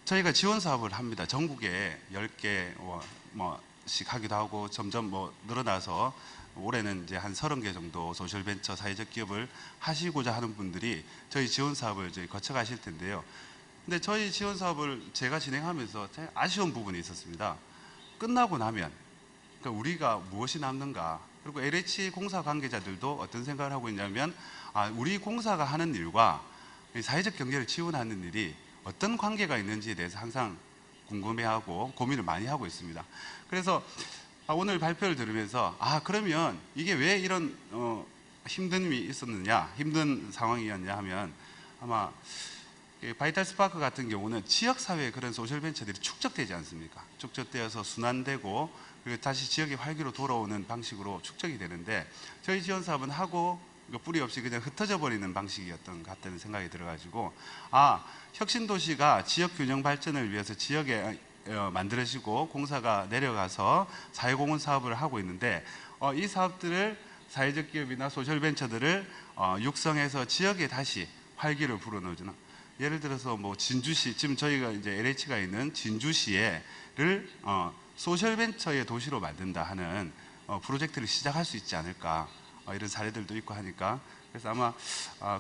S5: 저희가 지원 사업을 합니다. 전국에 10개씩 하기도 하고 점점 늘어나서 올해는 이제 한 30개 정도 소셜벤처 사회적 기업을 하시고자 하는 분들이 저희 지원 사업을 이제 거쳐가실 텐데요. 근데 저희 지원 사업을 제가 진행하면서 아쉬운 부분이 있었습니다. 끝나고 나면 그러니까 우리가 무엇이 남는가? 그리고 LH 공사 관계자들도 어떤 생각을 하고 있냐면 우리 공사가 하는 일과 사회적 경제를 지원하는 일이 어떤 관계가 있는지에 대해서 항상 궁금해하고 고민을 많이 하고 있습니다. 그래서 오늘 발표를 들으면서 그러면 이게 왜 이런 힘듦이 있었느냐, 힘든 상황이었냐 하면 아마 바이탈 스파크 같은 경우는 지역사회의 그런 소셜벤처들이 축적되지 않습니까? 축적되어서 순환되고 그리고 다시 지역의 활기로 돌아오는 방식으로 축적이 되는데 저희 지원 사업은 하고 뿌리 없이 그냥 흩어져 버리는 방식이었던 것 같다는 생각이 들어가지고 혁신도시가 지역 균형 발전을 위해서 지역에 만들어지고 공사가 내려가서 사회공헌 사업을 하고 있는데 이 사업들을 사회적 기업이나 소셜벤처들을 육성해서 지역에 다시 활기를 불어넣어주는 예를 들어서 진주시 지금 저희가 이제 LH가 있는 진주시를 소셜벤처의 도시로 만든다 하는 프로젝트를 시작할 수 있지 않을까 이런 사례들도 있고 하니까 그래서 아마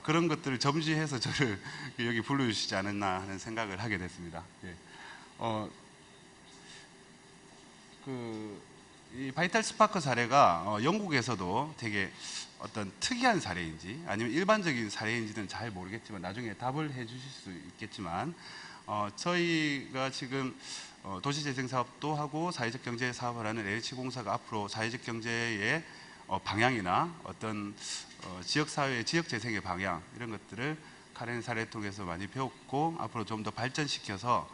S5: 그런 것들을 점지해서 저를 여기 불러주시지 않았나 하는 생각을 하게 됐습니다. 예. 이 바이탈 스파크 사례가 영국에서도 되게 어떤 특이한 사례인지 아니면 일반적인 사례인지는 잘 모르겠지만 나중에 답을 해 주실 수 있겠지만 저희가 지금 도시재생 사업도 하고 사회적 경제 사업을 하는 LH공사가 앞으로 사회적 경제의 방향이나 어떤 지역사회의 지역재생의 방향 이런 것들을 카렌 사례를 통해서 많이 배웠고 앞으로 좀 더 발전시켜서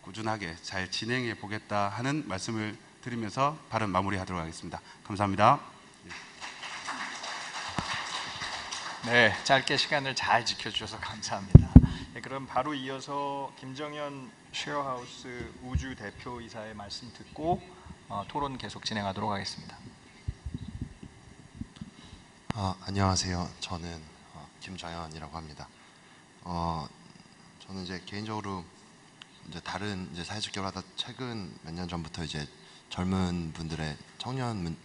S5: 꾸준하게 잘 진행해 보겠다 하는 말씀을 드리면서 발언 마무리하도록 하겠습니다. 감사합니다.
S4: 네, 짧게 시간을 잘 지켜주셔서 감사합니다. 네, 그럼 바로 이어서 김정현 셰어하우스 우주 대표이사의 말씀 듣고 토론 계속 진행하도록 하겠습니다.
S6: 안녕하세요. 저는 김정현이라고 합니다. 저는 이제 개인적으로 이제 다른 이제 사회적 기업을 하다 최근 몇 년 전부터 이제 젊은 분들의 청년들의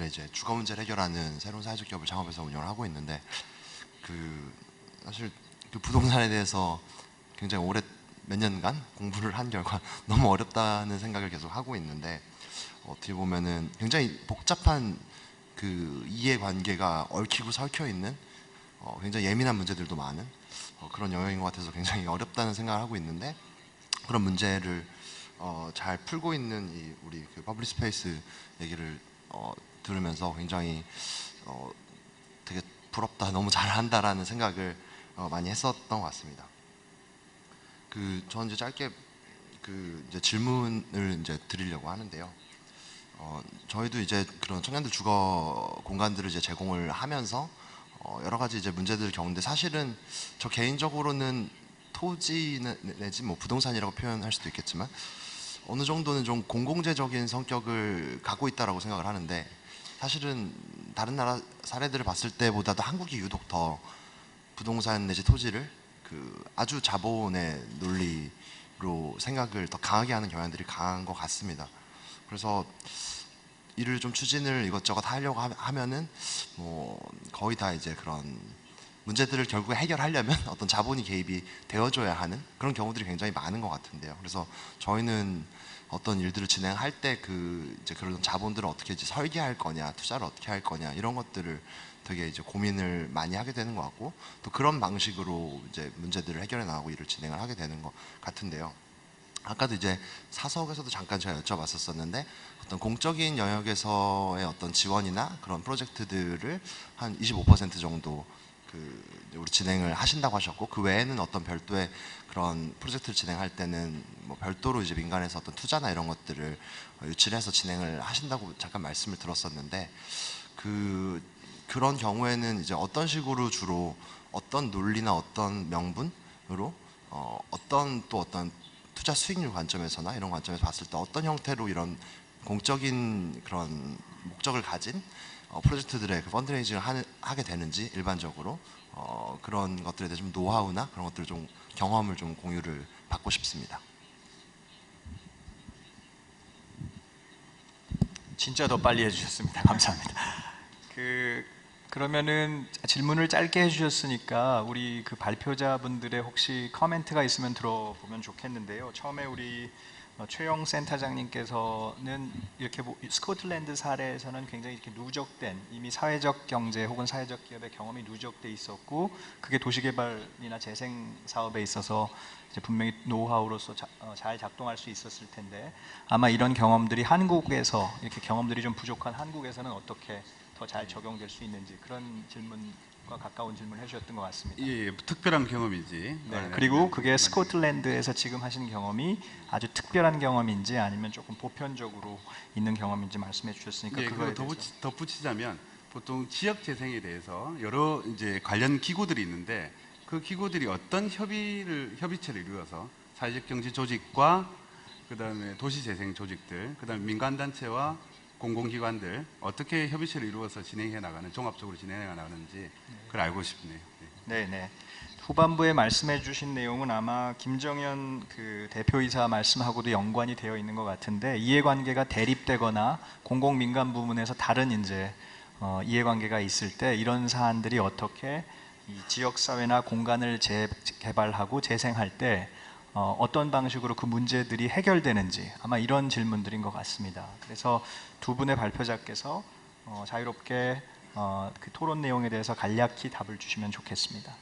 S6: 이제 주거 문제를 해결하는 새로운 사회적 기업을 창업해서 운영을 하고 있는데 사실 그 부동산에 대해서 굉장히 오래 몇 년간 공부를 한 결과 너무 어렵다는 생각을 계속 하고 있는데 어떻게 보면은 굉장히 복잡한 그 이해관계가 얽히고 설켜 있는 굉장히 예민한 문제들도 많은 그런 영역인 것 같아서 굉장히 어렵다는 생각을 하고 있는데 그런 문제를 잘 풀고 있는 이 우리 그 퍼블릭 스페이스 얘기를 들으면서 굉장히 되게 부럽다, 너무 잘한다라는 생각을 많이 했었던 것 같습니다. 저는 이제 짧게 이제 질문을 이제 드리려고 하는데요. 저희도 이제 그런 청년들 주거 공간들을 이제 제공을 하면서 여러 가지 이제 문제들을 겪는데 사실은 저 개인적으로는 토지 내지 뭐 부동산이라고 표현할 수도 있겠지만 어느 정도는 좀 공공재적인 성격을 갖고 있다라고 생각을 하는데 사실은 다른 나라 사례들을 봤을 때보다도 한국이 유독 더 부동산 내지 토지를 아주 자본의 논리로 생각을 더 강하게 하는 경향들이 강한 것 같습니다. 그래서 이를 좀 추진을 이것저것 하려고 하면은 뭐 거의 다 이제 그런 문제들을 결국에 해결하려면 어떤 자본이 개입이 되어줘야 하는 그런 경우들이 굉장히 많은 것 같은데요. 그래서 저희는 어떤 일들을 진행할 때 이제 그런 자본들을 어떻게 이제 설계할 거냐, 투자를 어떻게 할 거냐 이런 것들을 되게 이제 고민을 많이 하게 되는 것 같고 또 그런 방식으로 이제 문제들을 해결해 나가고 일을 진행을 하게 되는 것 같은데요. 아까도 이제 사석에서도 잠깐 제가 여쭤봤었는데 어떤 공적인 영역에서의 어떤 지원이나 그런 프로젝트들을 한 25% 정도 우리 진행을 하신다고 하셨고 그 외에는 어떤 별도의 그런 프로젝트를 진행할 때는 뭐 별도로 이제 민간에서 어떤 투자나 이런 것들을 유치해서 진행을 하신다고 잠깐 말씀을 들었었는데 그런 경우에는 이제 어떤 식으로 주로 어떤 논리나 어떤 명분으로 어떤 투자 수익률 관점에서나 이런 관점에서 봤을 때 어떤 형태로 이런 공적인 그런 목적을 가진 프로젝트들의 펀드레이징을 하게 되는지 일반적으로 그런 것들에 대해 좀 노하우나 그런 것들을 좀 경험을 좀 공유를 받고 싶습니다.
S4: 진짜 더 빨리 해주셨습니다. 감사합니다. 그러면은 질문을 짧게 해주셨으니까 우리 발표자분들의 혹시 코멘트가 있으면 들어보면 좋겠는데요. 처음에 우리 최영 센터장님께서는 이렇게 스코틀랜드 사례에서는 굉장히 이렇게 누적된 이미 사회적 경제 혹은 사회적 기업의 경험이 누적돼 있었고 그게 도시개발이나 재생 사업에 있어서 이제 분명히 노하우로서 잘 작동할 수 있었을 텐데 아마 이런 경험들이 한국에서 이렇게 경험들이 좀 부족한 한국에서는 어떻게 더 잘 적용될 수 있는지 그런 질문과 가까운 질문을 해주셨던 것 같습니다.
S5: 예, 특별한 경험이지.
S4: 네, 그리고 그게 스코틀랜드에서 지금 하신 경험이 아주 특별한 경험인지 아니면 조금 보편적으로 있는 경험인지 말씀해 주셨으니까
S5: 예,
S4: 그거에
S5: 그거
S4: 대해서
S5: 덧붙이자면 보통 지역 재생에 대해서 여러 이제 관련 기구들이 있는데 그 기구들이 어떤 협의체를 이루어서 사회적 경제 조직과 그다음에 도시 재생 조직들, 그다음에 민간 단체와 공공기관들 어떻게 협의체를 이루어서 진행해 나가는 종합적으로 진행해 나가는지 그걸 알고 싶네요.
S4: 네, 네. 후반부에 말씀해 주신 내용은 아마 김정현 대표이사 말씀하고도 연관이 되어 있는 것 같은데 이해관계가 대립되거나 공공민간 부문에서 다른 이제 이해관계가 있을 때 이런 사안들이 어떻게 이 지역사회나 공간을 재개발하고 재생할 때 어떤 방식으로 그 문제들이 해결되는지 아마 이런 질문들인 것 같습니다. 그래서 두 분의 발표자께서 자유롭게 그 토론 내용에 대해서 간략히 답을 주시면 좋겠습니다.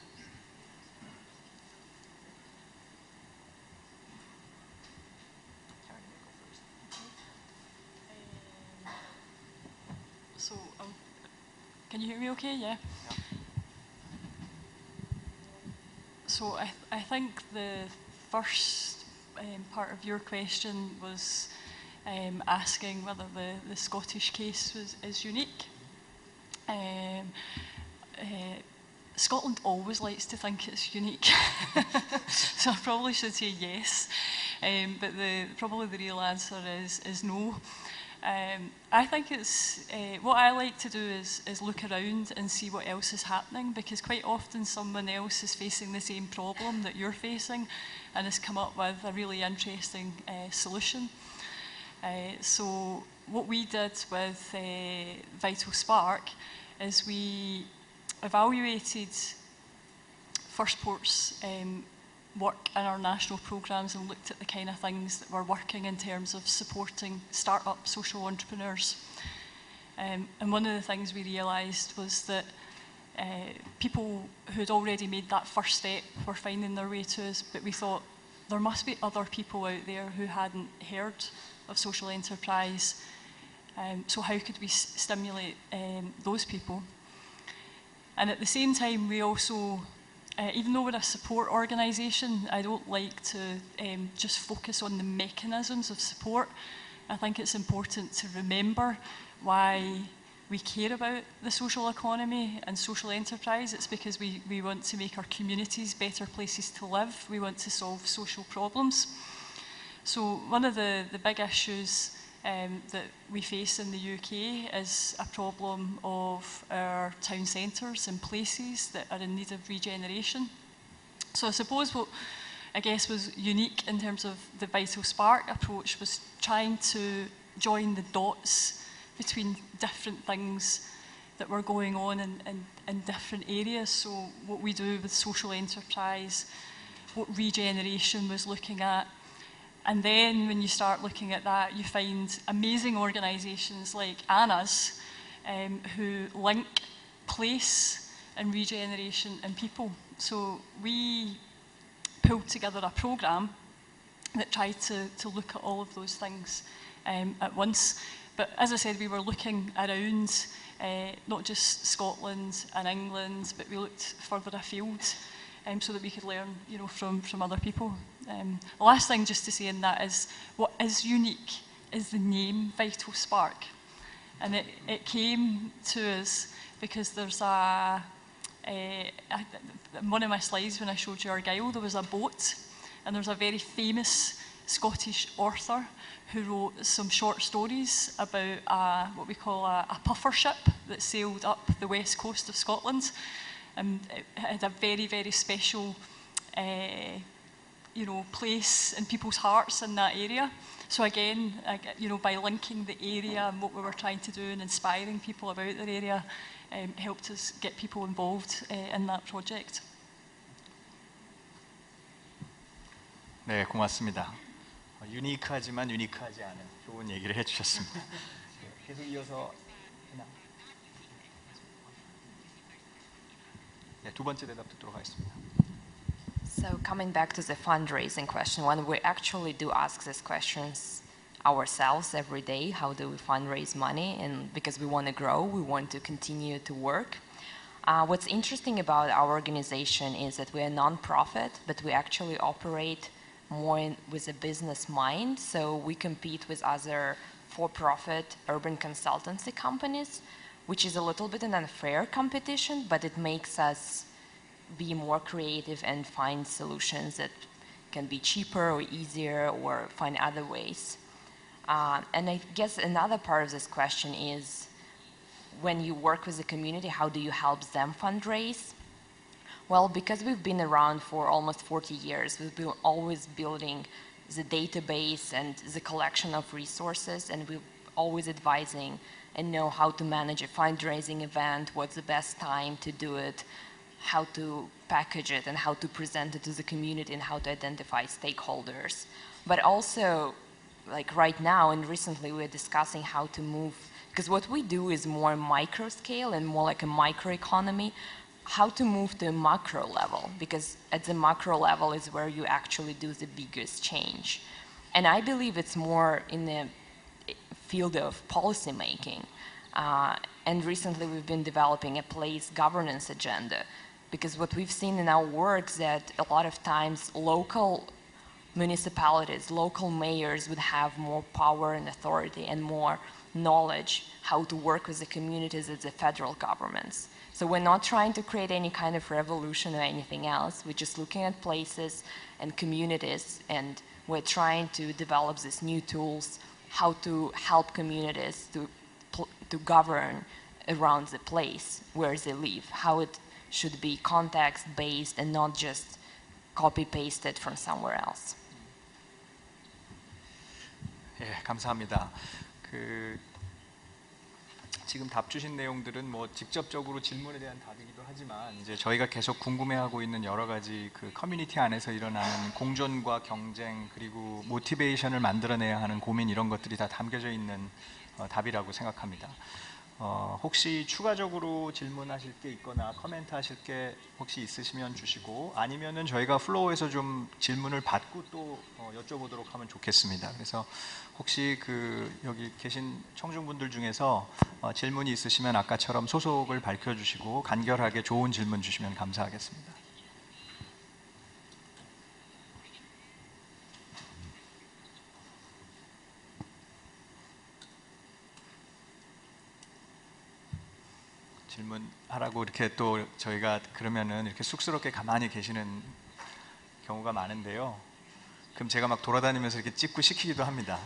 S2: So, can you hear me okay? Yeah. So I think the first part of your question was asking whether the Scottish case is unique. Scotland always likes to think it's unique, so I probably should say yes, but probably the real answer is no. I think it's what I like to do is look around and see what else is happening, because quite often someone else is facing the same problem that you're facing and has come up with a really interesting solution. So what we did with Vital Spark is we evaluated First Port's work in our national programmes and looked at the kind of things that were working in terms of supporting start-up social entrepreneurs. And one of the things we realised was that people who'd already made that first step were finding their way to us, but we thought there must be other people out there who hadn't heard of social enterprise. So how could we stimulate those people? And at the same time, we also even though we're a support organisation, I don't like to just focus on the mechanisms of support. I think it's important to remember why we care about the social economy and social enterprise. It's because we want to make our communities better places to live. We want to solve social problems. So one of the big issues that we face in the UK is a problem of our town centres and places that are in need of regeneration. So I suppose what I guess was unique in terms of the Vital Spark approach was trying to join the dots between different things that were going on in different areas. So what we do with social enterprise, what regeneration was looking at. And then when you start looking at that, you find amazing organisations like Anna's who link place and regeneration and people. So we pulled together a programme that tried to look at all of those things at once. But as I said, we were looking around not just Scotland and England, but we looked further afield so that we could learn, from other people. The last thing just to say in that is what is unique is the name Vital Spark. And it came to us because there's one of my slides when I showed you Argyll, there was a boat, and there's a very famous Scottish author who wrote some short stories about what we call a puffer ship that sailed up the west coast of Scotland. And it had a very, very special place in people's hearts in that area. So again, by linking the area and what we were trying to do and inspiring people about their area, helped us get people involved in that project.
S4: 네, 고맙습니다. 유니크하지만 유니크하지 않은 좋은 얘기를 해주셨습니다. 계속 이어서 두 번째 대답 듣도록 하겠습니다.
S3: So coming back to the fundraising question, when we actually do ask these questions ourselves every day, how do we fundraise money? And because we want to grow, we want to continue to work. What's interesting about our organization is that we're a non-profit, but we actually operate more with a business mind. So we compete with other for-profit urban consultancy companies, which is a little bit an unfair competition, but it makes us be more creative and find solutions that can be cheaper or easier or find other ways. And I guess another part of this question is, when you work with the community, how do you help them fundraise? Well, because we've been around for almost 40 years, we've been always building the database and the collection of resources, and we're always advising and know how to manage a fundraising event, what's the best time to do it, how to package it, and how to present it to the community, and how to identify stakeholders. But also, like right now and recently, we're discussing how to move, because what we do is more micro scale and more like a microeconomy, how to move to a macro level, because at the macro level is where you actually do the biggest change. And I believe it's more in the field of policy making. And recently we've been developing a place governance agenda, because what we've seen in our work is that a lot of times local municipalities, local mayors would have more power and authority and more knowledge how to work with the communities as the federal governments. So we're not trying to create any kind of revolution or anything else. We're just looking at places and communities, and we're trying to develop these new tools, how to help communities to govern around the place where they live, how it should be context-based and not just copy-pasted from somewhere else.
S4: 예, 감사합니다. 지금 답 주신 내용들은 뭐 직접적으로 질문에 대한 답이기도 하지만 이제 저희가 계속 궁금해하고 있는 여러 가지 그 커뮤니티 안에서 일어나는 공존과 경쟁 그리고 모티베이션을 만들어내야 하는 고민 이런 것들이 다 담겨져 있는 답이라고 생각합니다. 혹시 추가적으로 질문하실 게 있거나 커멘트 하실 게 혹시 있으시면 주시고 아니면은 저희가 플로어에서 좀 질문을 받고 또 여쭤보도록 하면 좋겠습니다. 그래서 혹시 여기 계신 청중분들 중에서 질문이 있으시면 아까처럼 소속을 밝혀주시고 간결하게 좋은 질문 주시면 감사하겠습니다. 질문하라고 이렇게 또 저희가 그러면은 이렇게 쑥스럽게 가만히 계시는 경우가 많은데요. 그럼 제가 막 돌아다니면서 이렇게 찍고 시키기도 합니다.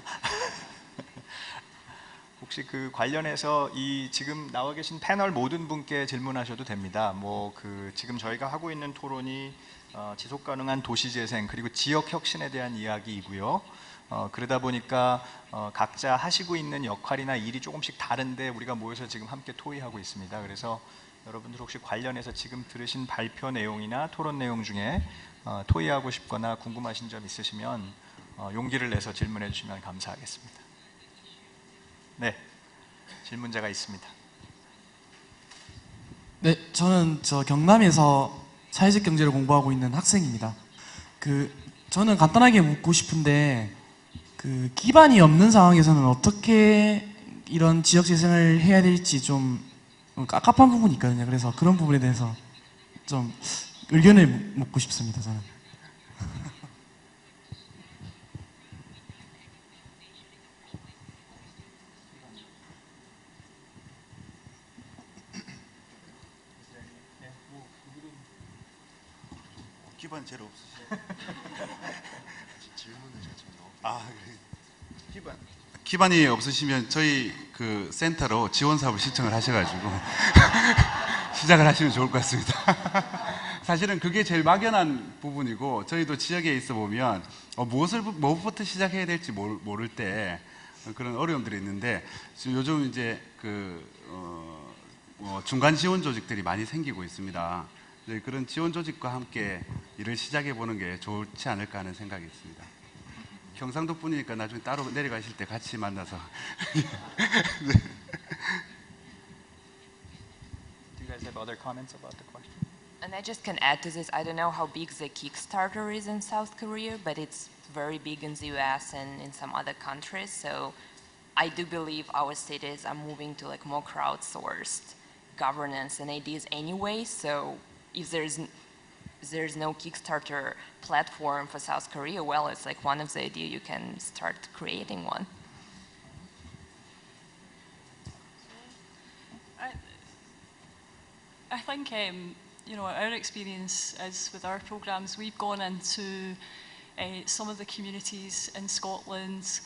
S4: 혹시 그 관련해서 이 지금 나와 계신 패널 모든 분께 질문하셔도 됩니다. 지금 저희가 하고 있는 토론이 지속 가능한 도시 재생 그리고 지역 혁신에 대한 이야기이고요. 그러다 보니까 각자 하시고 있는 역할이나 일이 조금씩 다른데 우리가 모여서 지금 함께 토의하고 있습니다. 그래서 여러분들 혹시 관련해서 지금 들으신 발표 내용이나 토론 내용 중에 토의하고 싶거나 궁금하신 점 있으시면 용기를 내서 질문해 주시면 감사하겠습니다. 네, 질문자가 있습니다.
S7: 네, 저는 경남에서 사회적 경제를 공부하고 있는 학생입니다. 저는 간단하게 묻고 싶은데 기반이 없는 상황에서는 어떻게 이런 지역 재생을 해야 될지 좀 깝깝한 부분이 있거든요. 그래서 그런 부분에 대해서 좀 의견을 묻고 싶습니다. 저는.
S5: 기반 제로 없으시죠?
S6: 질문을
S5: 그래. 기반이 없으시면 저희 그 센터로 지원 사업을 신청을 하셔가지고 시작을 하시면 좋을 것 같습니다. 사실은 그게 제일 막연한 부분이고 저희도 지역에 있어 보면 뭐부터 시작해야 될지 모를 때 그런 어려움들이 있는데 요즘 이제 중간 지원 조직들이 많이 생기고 있습니다. 그런 지원 조직과 함께 일을 시작해 보는 게 좋지 않을까 하는 생각이 있습니다. 경상도 분이니까 나중에 따로 내려가실 때 같이 만나서.
S4: Do you guys have other comments about the question?
S3: And I just can add to this, I don't know how big the Kickstarter is in South Korea, but it's very big in the US and in some other countries. So I do believe our cities are moving to like more crowdsourced governance and ideas anyway. So if there's no Kickstarter platform for South Korea, well, it's like one of the ideas you can start creating one.
S2: I think, our experience is with our programs, we've gone into some of the communities in Scotland,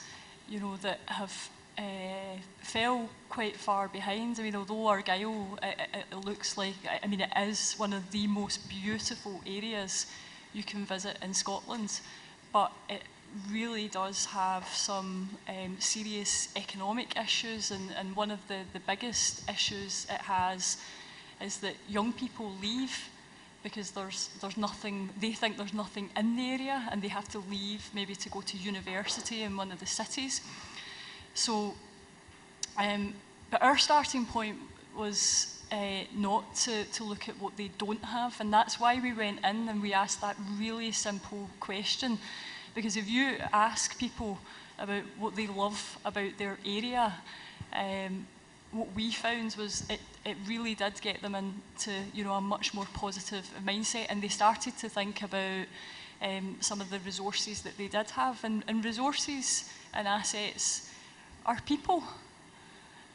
S2: that have fell quite far behind. I mean, although Argyll, it looks like, it is one of the most beautiful areas you can visit in Scotland, but really does have some serious economic issues, and one of the biggest issues it has is that young people leave because there's nothing, they think there's nothing in the area, and they have to leave maybe to go to university in one of the cities. So, but our starting point was not to look at what they don't have, and that's why we went in and we asked that really simple question. Because if you ask people about what they love about their area, what we found was it really did get them into, you know, a much more positive mindset, and they started to think about some of the resources that they did have, and resources and assets are people,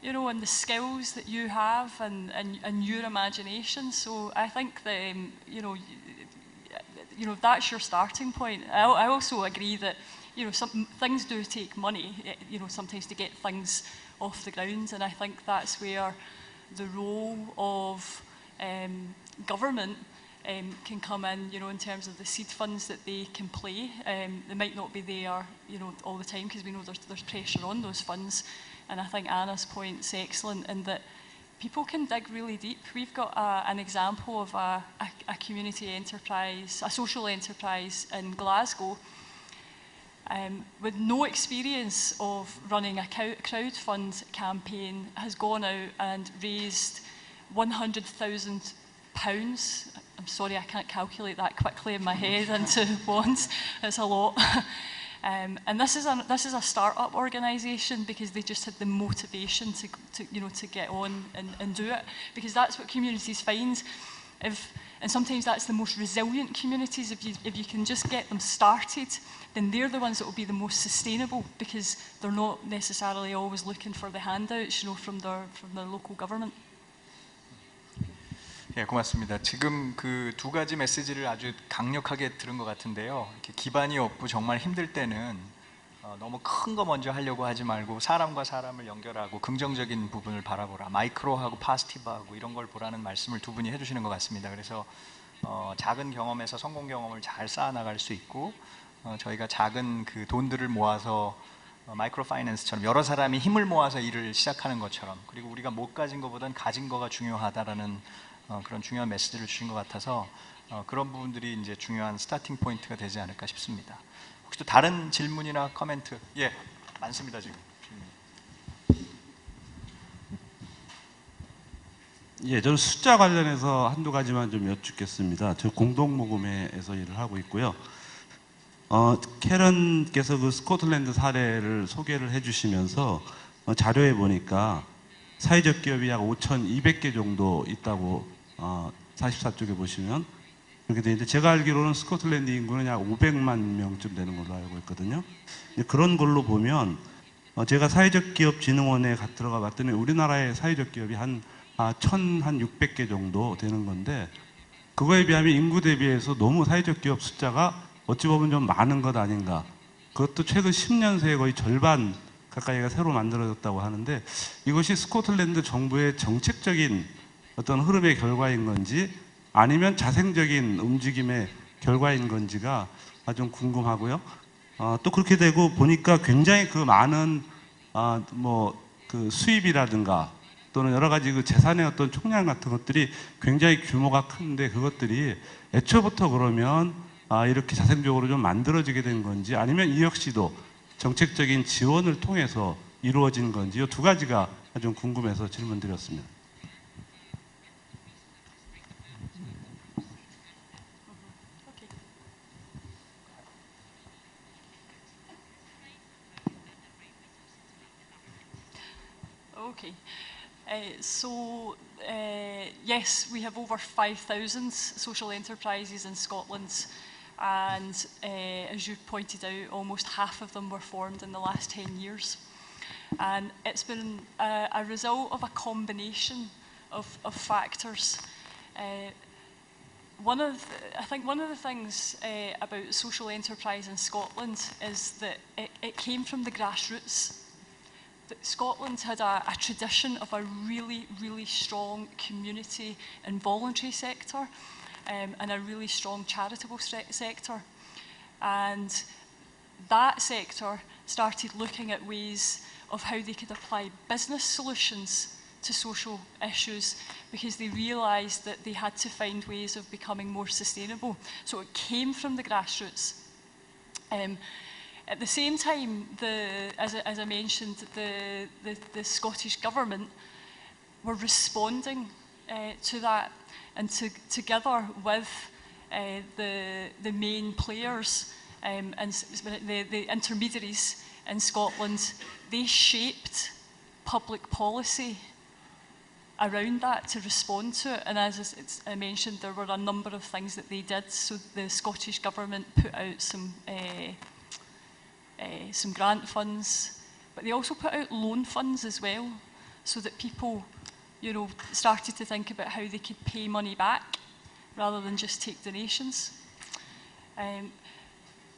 S2: you know, and the skills that you have and your imagination. So I think that you know, that's your starting point. I also agree that, you know, some things do take money, you know, sometimes to get things off the ground, and I think that's where the role of government can come in, you know, in terms of the seed funds that they can play. They might not be there, you know, all the time, because we know there's pressure on those funds, and I think Anna's point's excellent in that people can dig really deep. We've got an example of a community enterprise, a social enterprise in Glasgow, with no experience of running a crowdfund campaign, has gone out and raised £100,000. I'm sorry, I can't calculate that quickly in my head into bonds. It's a lot. And this is a start-up organisation because they just had the motivation to get on and do it, because that's what communities find. And sometimes that's the most resilient communities. If you can just get them started, then they're the ones that will be the most sustainable, because they're not necessarily always looking for the handouts, you know, from their local government.
S4: 예, 고맙습니다. 지금 그 두 가지 메시지를 아주 강력하게 들은 것 같은데요. 이렇게 기반이 없고 정말 힘들 때는 너무 큰 거 먼저 하려고 하지 말고 사람과 사람을 연결하고 긍정적인 부분을 바라보라. 마이크로하고 파지티브하고 이런 걸 보라는 말씀을 두 분이 해주시는 것 같습니다. 그래서 작은 경험에서 성공 경험을 잘 쌓아나갈 수 있고, 저희가 작은 그 돈들을 모아서 마이크로 파이낸스처럼 여러 사람이 힘을 모아서 일을 시작하는 것처럼, 그리고 우리가 못 가진 것보다는 가진 거가 중요하다라는 그런 중요한 메시지를 주신 것 같아서 그런 부분들이 이제 중요한 스타팅 포인트가 되지 않을까 싶습니다. 혹시 또 다른 질문이나 코멘트? 예, 많습니다 지금.
S8: 예, 저는 숫자 관련해서 한두 가지만 좀 여쭙겠습니다. 저 공동모금회에서 일을 하고 있고요. 캐런께서 그 스코틀랜드 사례를 소개를 해주시면서 자료에 보니까 사회적 기업이 약 5,200개 정도 있다고 44쪽에 보시면 그렇게 되어 있는데, 제가 알기로는 스코틀랜드 인구는 약 500만 명쯤 되는 걸로 알고 있거든요. 그런 걸로 보면 제가 사회적 기업 진흥원에 들어가 봤더니 우리나라의 사회적 기업이 한 1,600개 정도 되는 건데, 그거에 비하면 인구 대비해서 너무 사회적 기업 숫자가 어찌 보면 좀 많은 것 아닌가. 그것도 최근 10년 새에 거의 절반 가까이가 새로 만들어졌다고 하는데, 이것이 스코틀랜드 정부의 정책적인 어떤 흐름의 결과인 건지 아니면 자생적인 움직임의 결과인 건지가 좀 궁금하고요. 또 그렇게 되고 보니까 굉장히 그 많은 그 수입이라든가 또는 여러 가지 그 재산의 어떤 총량 같은 것들이 굉장히 규모가 큰데, 그것들이 애초부터 그러면 이렇게 자생적으로 좀 만들어지게 된 건지 아니면 이 역시도 정책적인 지원을 통해서 이루어진 건지, 이 두 가지가 좀 궁금해서 질문드렸습니다.
S2: Okay. Yes, we have over 5,000 social enterprises in Scotland, and as you pointed out, almost half of them were formed in the last 10 years. And it's been a result of a combination of factors. I think one of the things about social enterprise in Scotland is that it came from the grassroots. Scotland had a tradition of a really, really strong community and voluntary sector, and a really strong charitable sector. And that sector started looking at ways of how they could apply business solutions to social issues, because they realised that they had to find ways of becoming more sustainable. So it came from the grassroots. At the same time, as I mentioned, the Scottish Government were responding to that, and together with the main players and the intermediaries in Scotland, they shaped public policy around that to respond to it. And as I mentioned, there were a number of things that they did. So the Scottish Government put out some grant funds, but they also put out loan funds as well, so that people, you know, started to think about how they could pay money back rather than just take donations.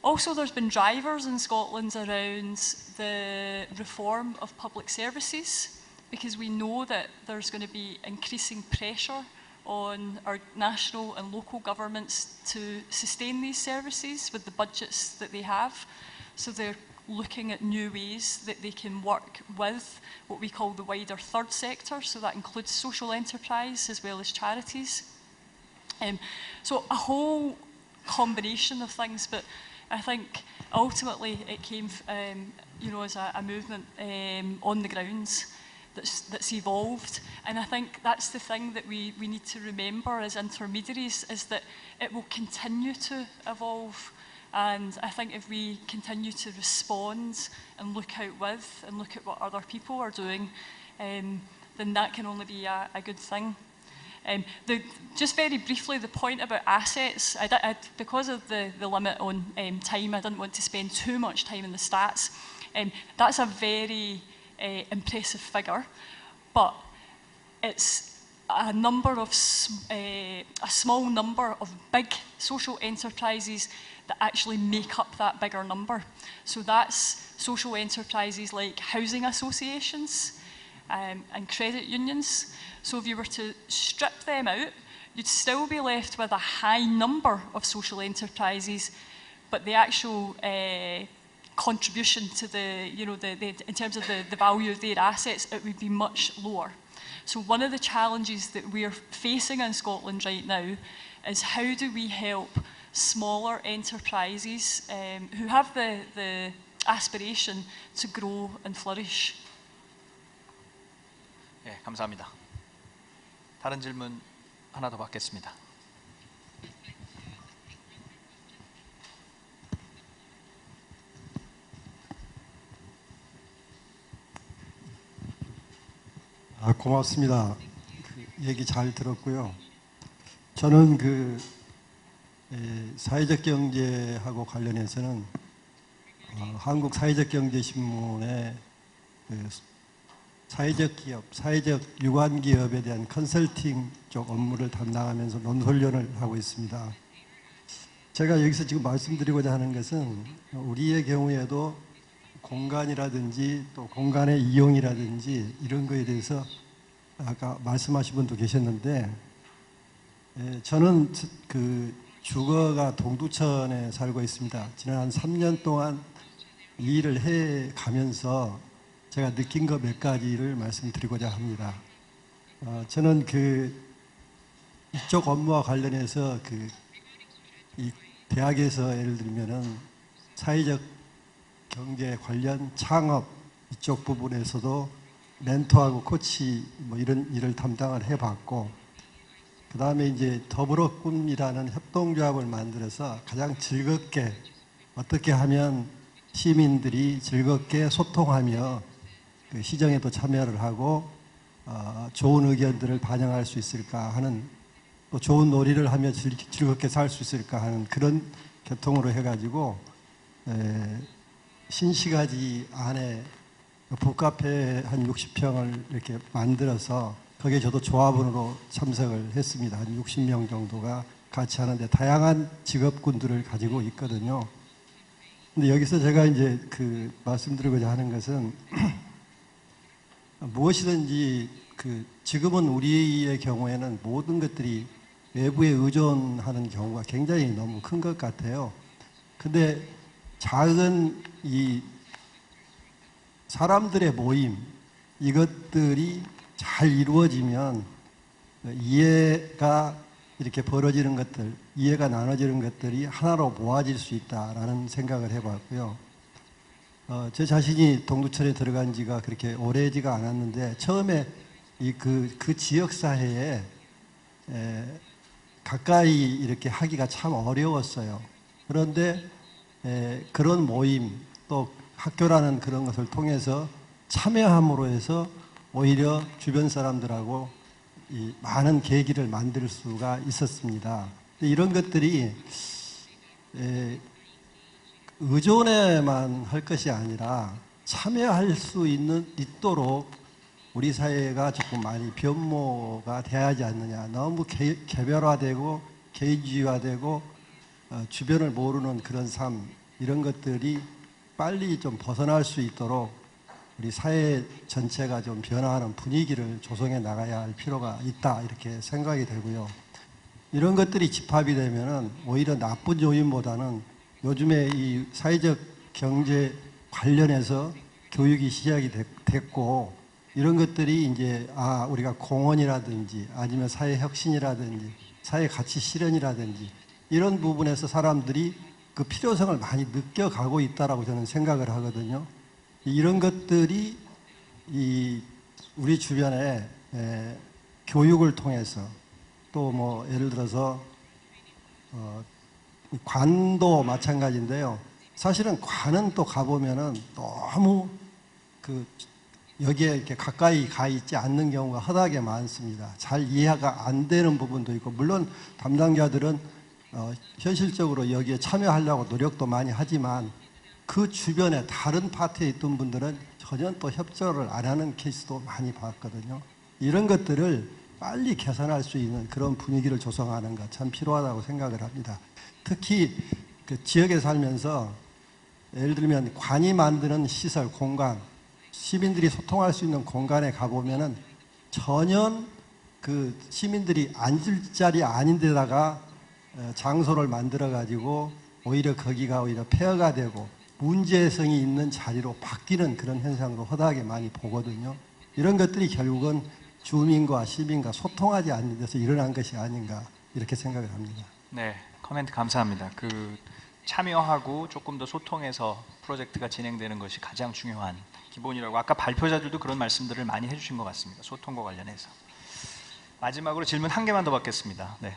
S2: Also, there's been drivers in Scotland around the reform of public services, because we know that there's going to be increasing pressure on our national and local governments to sustain these services with the budgets that they have. So they're looking at new ways that they can work with what we call the wider third sector. So that includes social enterprise as well as charities. So a whole combination of things, but I think ultimately it came, you know, as a movement on the grounds that's evolved. And I think that's the thing that we need to remember as intermediaries, is that it will continue to evolve. And I think if we continue to respond and look out with and look at what other people are doing, then that can only be a good thing. Just very briefly, the point about assets, because of the limit on time, I didn't want to spend too much time in the stats. That's a very impressive figure, but it's a small number of big social enterprises that actually make up that bigger number. So that's social enterprises like housing associations and credit unions. So if you were to strip them out, you'd still be left with a high number of social enterprises, but the actual contribution to in terms of the value of their assets, it would be much lower. So one of the challenges that we're facing in Scotland right now is how do we help smaller enterprises who have the aspiration to grow and flourish.
S4: 네, 감사합니다. 다른 질문 하나 더 받겠습니다.
S9: 고맙습니다. 얘기 잘 들었고요. 저는 사회적 경제하고 관련해서는 한국 사회적 경제신문의 사회적 기업, 사회적 유관 기업에 대한 컨설팅 쪽 업무를 담당하면서 논설위원을 하고 있습니다. 제가 여기서 지금 말씀드리고자 하는 것은 우리의 경우에도 공간이라든지 또 공간의 이용이라든지 이런 거에 대해서 아까 말씀하신 분도 계셨는데, 저는 주거가 동두천에 살고 있습니다. 지난 한 3년 동안 이 일을 해 가면서 제가 느낀 거 몇 가지를 말씀드리고자 합니다. 저는 이쪽 업무와 관련해서 이 대학에서 예를 들면은 사회적 경제 관련 창업 이쪽 부분에서도 멘토하고 코치 뭐 이런 일을 담당을 해봤고, 그 다음에 이제 더불어 꿈이라는 협동조합을 만들어서 가장 즐겁게 어떻게 하면 시민들이 즐겁게 소통하며 시정에도 참여를 하고 좋은 의견들을 반영할 수 있을까 하는, 또 좋은 놀이를 하며 즐겁게 살 수 있을까 하는 그런 계통으로 해가지고 신시가지 안에 북카페 한 60평을 이렇게 만들어서 거기에 저도 조합원으로 참석을 했습니다. 한 60명 정도가 같이 하는데 다양한 직업군들을 가지고 있거든요. 근데 여기서 제가 이제 말씀드리고자 하는 것은 무엇이든지 지금은 우리의 경우에는 모든 것들이 외부에 의존하는 경우가 굉장히 너무 큰 것 같아요. 근데 작은 이 사람들의 모임, 이것들이 잘 이루어지면 이해가 이렇게 벌어지는 것들, 이해가 나눠지는 것들이 하나로 모아질 수 있다라는 생각을 해봤고요. 제 자신이 동두천에 들어간 지가 그렇게 오래지가 않았는데 처음에 그 지역 사회에 가까이 이렇게 하기가 참 어려웠어요. 그런데 그런 모임 또 학교라는 그런 것을 통해서 참여함으로 해서 오히려 주변 사람들하고 이 많은 계기를 만들 수가 있었습니다. 이런 것들이 의존에만 할 것이 아니라 참여할 수 있도록 우리 사회가 조금 많이 변모가 돼야 하지 않느냐. 너무 개별화되고 개인주의화되고 주변을 모르는 그런 삶, 이런 것들이 빨리 좀 벗어날 수 있도록 우리 사회 전체가 좀 변화하는 분위기를 조성해 나가야 할 필요가 있다, 이렇게 생각이 되고요. 이런 것들이 집합이 되면은 오히려 나쁜 요인보다는 요즘에 이 사회적 경제 관련해서 교육이 시작이 됐고, 이런 것들이 이제 우리가 공헌이라든지 아니면 사회혁신이라든지 사회 가치 실현이라든지 이런 부분에서 사람들이 그 필요성을 많이 느껴가고 있다라고 저는 생각을 하거든요. 이런 것들이 우리 주변에 교육을 통해서 또 뭐 예를 들어서 관도 마찬가지인데요. 사실은 관은 또 가보면은 너무 여기에 이렇게 가까이 가 있지 않는 경우가 허다하게 많습니다. 잘 이해가 안 되는 부분도 있고, 물론 담당자들은 현실적으로 여기에 참여하려고 노력도 많이 하지만 그 주변에 다른 파트에 있던 분들은 전혀 또 협조를 안 하는 케이스도 많이 봤거든요. 이런 것들을 빨리 개선할 수 있는 그런 분위기를 조성하는 것 참 필요하다고 생각을 합니다. 특히 그 지역에 살면서 예를 들면 관이 만드는 시설, 공간, 시민들이 소통할 수 있는 공간에 가보면은 전혀 그 시민들이 앉을 자리 아닌 데다가 장소를 만들어 가지고 오히려 거기가 오히려 폐허가 되고 문제성이 있는 자리로 바뀌는 그런 현상도 허다하게 많이 보거든요. 이런 것들이 결국은 주민과 시민과 소통하지 않는 데서 일어난 것이 아닌가, 이렇게 생각을 합니다.
S4: 네, 코멘트 감사합니다. 참여하고 조금 더 소통해서 프로젝트가 진행되는 것이 가장 중요한 기본이라고 아까 발표자들도 그런 말씀들을 많이 해주신 것 같습니다. 소통과 관련해서. 마지막으로 질문 한 개만 더 받겠습니다. 네.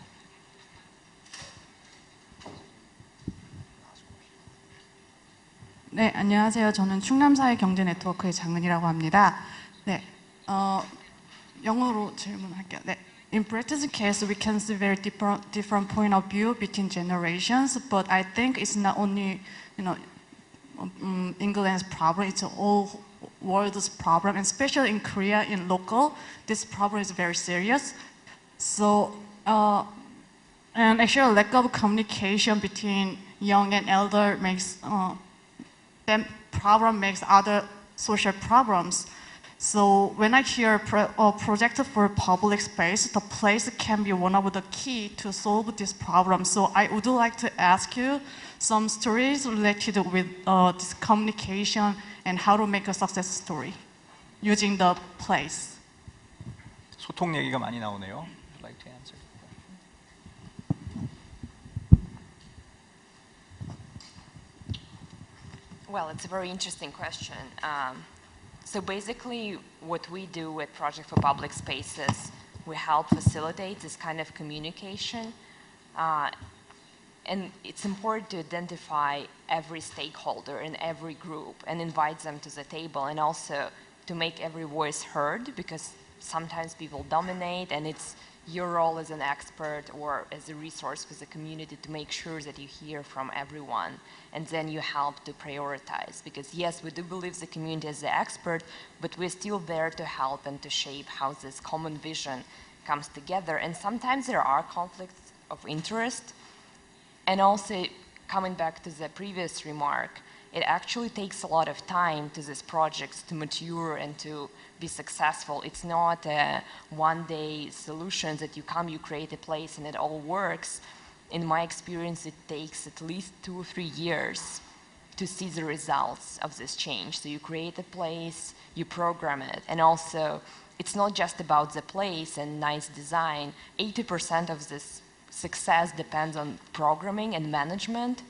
S10: 네, 안녕하세요. 저는 충남사회경제네트워크의 장은이라고 합니다. 네, 영어로 질문할게요. 네. In practice case, we can see very different point of view between generations, but I think it's not only, England's problem, it's all world's problem, and especially in Korea, in local, this problem is very serious. So, and actually lack of communication between young and elder makes, that problem makes other social problems. So when I hear a project for public space, the place can be one of the key to solve this problem. So I would like to ask you some stories related with this communication and how to make a success story using the place.
S4: 소통 얘기가 많이 나오네요. Would you like to answer?
S3: Well, it's a very interesting question. So basically, what we do with Project for Public Spaces, we help facilitate this kind of communication. And it's important to identify every stakeholder in every group and invite them to the table, and also to make every voice heard, because sometimes people dominate, and it's your role as an expert or as a resource for the community to make sure that you hear from everyone, and then you help to prioritize. Because yes, we do believe the community is the expert, but we're still there to help and to shape how this common vision comes together. And sometimes there are conflicts of interest. And also, coming back to the previous remark, it actually takes a lot of time to these projects to mature and to be successful. It's not a one-day solution that you come, you create a place, and it all works. In my experience, it takes at least 2 or 3 years to see the results of this change. So you create a place, you program it, and also it's not just about the place and nice design. 80% of this success depends on programming and management,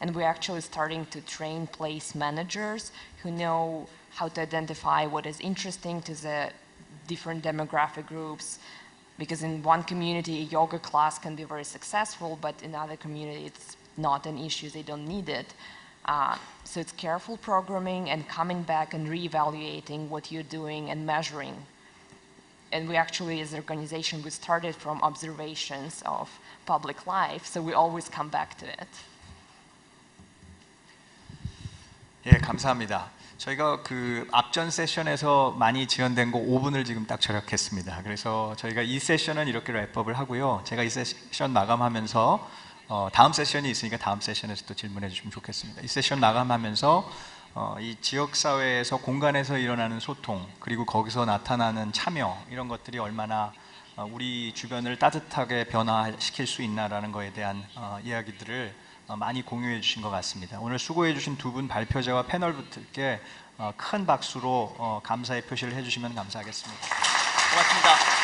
S3: and we're actually starting to train place managers who know how to identify what is interesting to the different demographic groups, because in one community a yoga class can be very successful, but in other community it's not an issue, they don't need it. So it's careful programming and coming back and reevaluating what you're doing and measuring. And we actually, as an organization, we started from observations of public life, so we always come back to it.
S4: 예, 감사합니다. 저희가 그 앞전 세션에서 많이 지연된 거 5분을 지금 딱 절약했습니다. 그래서 저희가 이 세션은 이렇게 랩업을 하고요. 제가 이 세션 마감하면서 다음 세션이 있으니까 다음 세션에서 또 질문해 주시면 좋겠습니다. 이 세션 마감하면서 이 지역사회에서 공간에서 일어나는 소통, 그리고 거기서 나타나는 참여, 이런 것들이 얼마나 우리 주변을 따뜻하게 변화시킬 수 있나라는 거에 대한 이야기들을 많이 공유해 주신 것 같습니다. 오늘 수고해 주신 두 분 발표자와 패널분들께 큰 박수로 감사의 표시를 해주시면 감사하겠습니다.
S11: 고맙습니다.